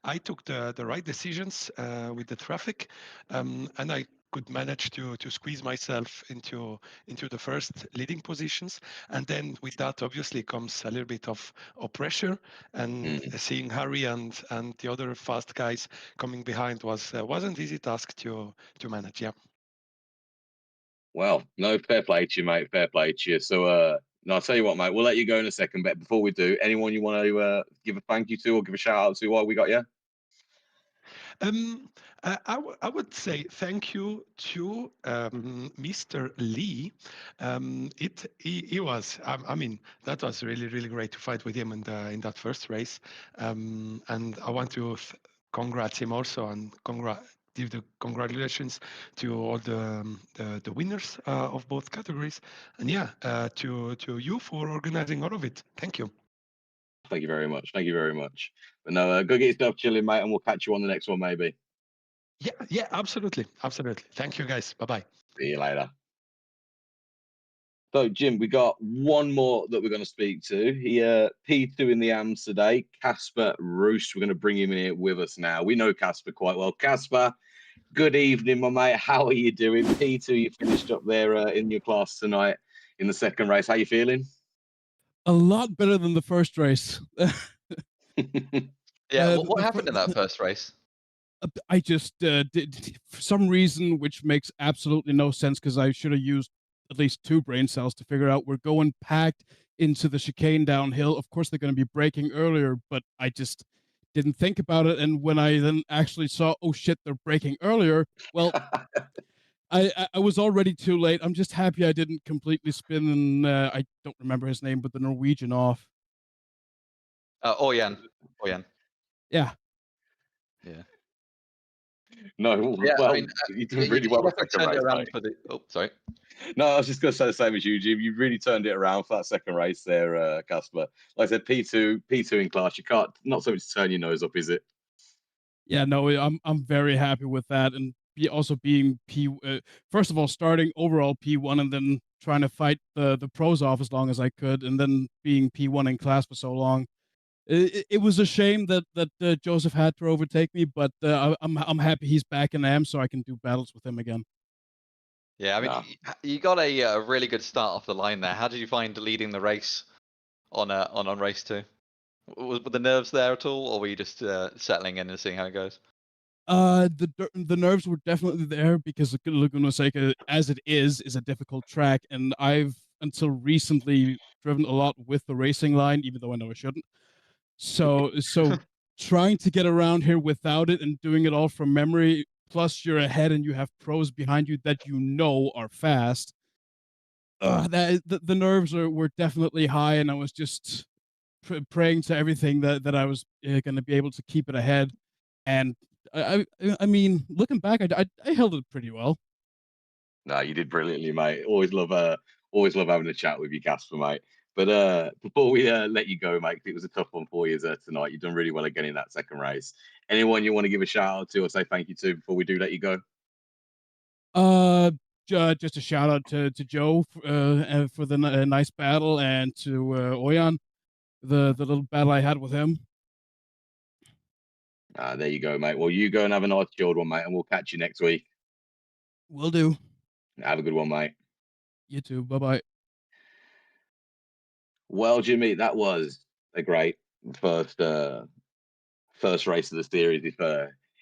I took the right decisions with the traffic, and I could manage to squeeze myself into the first leading positions. And then with that, obviously, comes a little bit of pressure. And seeing Harry and the other fast guys coming behind wasn't easy task to manage. Yeah. Well, no, fair play to you, mate. Fair play to you. So, no, I'll tell you what, mate. We'll let you go in a second, but before we do, anyone you want to give a thank you to or give a shout out to while we got you? I would say thank you to Mr. Lee. He was. I mean, that was really great to fight with him in that first race. And I want to congrats him also and give the congratulations to all the winners of both categories. And yeah, to you for organizing all of it. Thank you. Thank you very much. Thank you very much. But no, go get yourself chilling, mate, and we'll catch you on the next one, maybe. Yeah, absolutely. Thank you, guys. Bye-bye. See you later. So, Jim, we got one more that we're going to speak to. He P2 in the AMS today, Casper Roost. We're going to bring him in here with us now. We know Casper quite well. Casper, good evening, my mate. How are you doing? P2, you finished up there in your class tonight in the second race. How you feeling? A lot better than the first race. Yeah, what happened in that first race? I just did for some reason, which makes absolutely no sense because I should have used at least 2 brain cells to figure out we're going packed into the chicane downhill. Of course, they're going to be braking earlier, but I just didn't think about it. And when I then actually saw, oh shit, they're braking earlier, well, I was already too late. I'm just happy I didn't completely spin, and I don't remember his name, but the Norwegian off. Oyan. Yeah. No, Yeah, well, I mean, you did really well. Turned it around for the. Oh, sorry. No, I was just going to say the same as you, Jim. You really turned it around for that second race there, Casper. Like I said, P2 in class. You can't, not so much turn your nose up, is it? Yeah, no, I'm very happy with that, and also being first of all starting overall P1 and then trying to fight the pros off as long as I could, and then being P1 in class for so long. It was a shame that Joseph had to overtake me, but I'm happy he's back in AM so I can do battles with him again. Yeah, I mean, you got a really good start off the line there. How did you find leading the race on race 2? Were the nerves there at all, or were you just settling in and seeing how it goes? The nerves were definitely there because Laguna Seca, as it is a difficult track, and I've until recently driven a lot with the racing line, even though I know I shouldn't. So trying to get around here without it and doing it all from memory, plus you're ahead and you have pros behind you that you know are fast. The nerves were definitely high, and I was just praying to everything that I was going to be able to keep it ahead. And I mean, looking back, I held it pretty well. No, you did brilliantly, mate. Always love having a chat with you, Casper, mate. But before we let you go, mate, 'cause it was a tough one for you tonight. You've done really well again in that second race. Anyone you want to give a shout out to or say thank you to before we do let you go? Just a shout out to Joe for the nice battle, and to Oyan, the little battle I had with him. There you go, mate. Well, you go and have a nice chilled one, mate, and we'll catch you next week. Will do. Have a good one, mate. You too. Bye bye. Well, Jimmy, that was a great first first race of the series,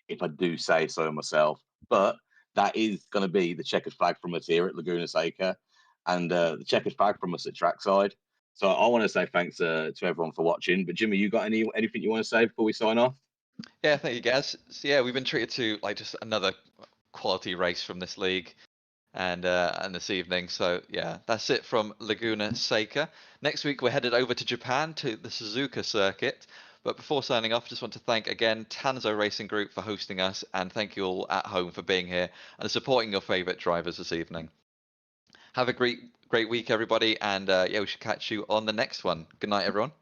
if I do say so myself. But that is going to be the checkered flag from us here at Laguna Seca, and the checkered flag from us at Trackside. So I want to say thanks to everyone for watching. But Jimmy, you got anything you want to say before we sign off? Yeah, thank you, guys. So yeah, we've been treated to like just another quality race from this league, and this evening. So yeah, that's it from Laguna Seca. Next week we're headed over to Japan to the Suzuka circuit. But before signing off, I just want to thank again Tanzo Racing Group for hosting us, and thank you all at home for being here and supporting your favourite drivers this evening. Have a great week, everybody, and yeah, we should catch you on the next one. Good night, everyone.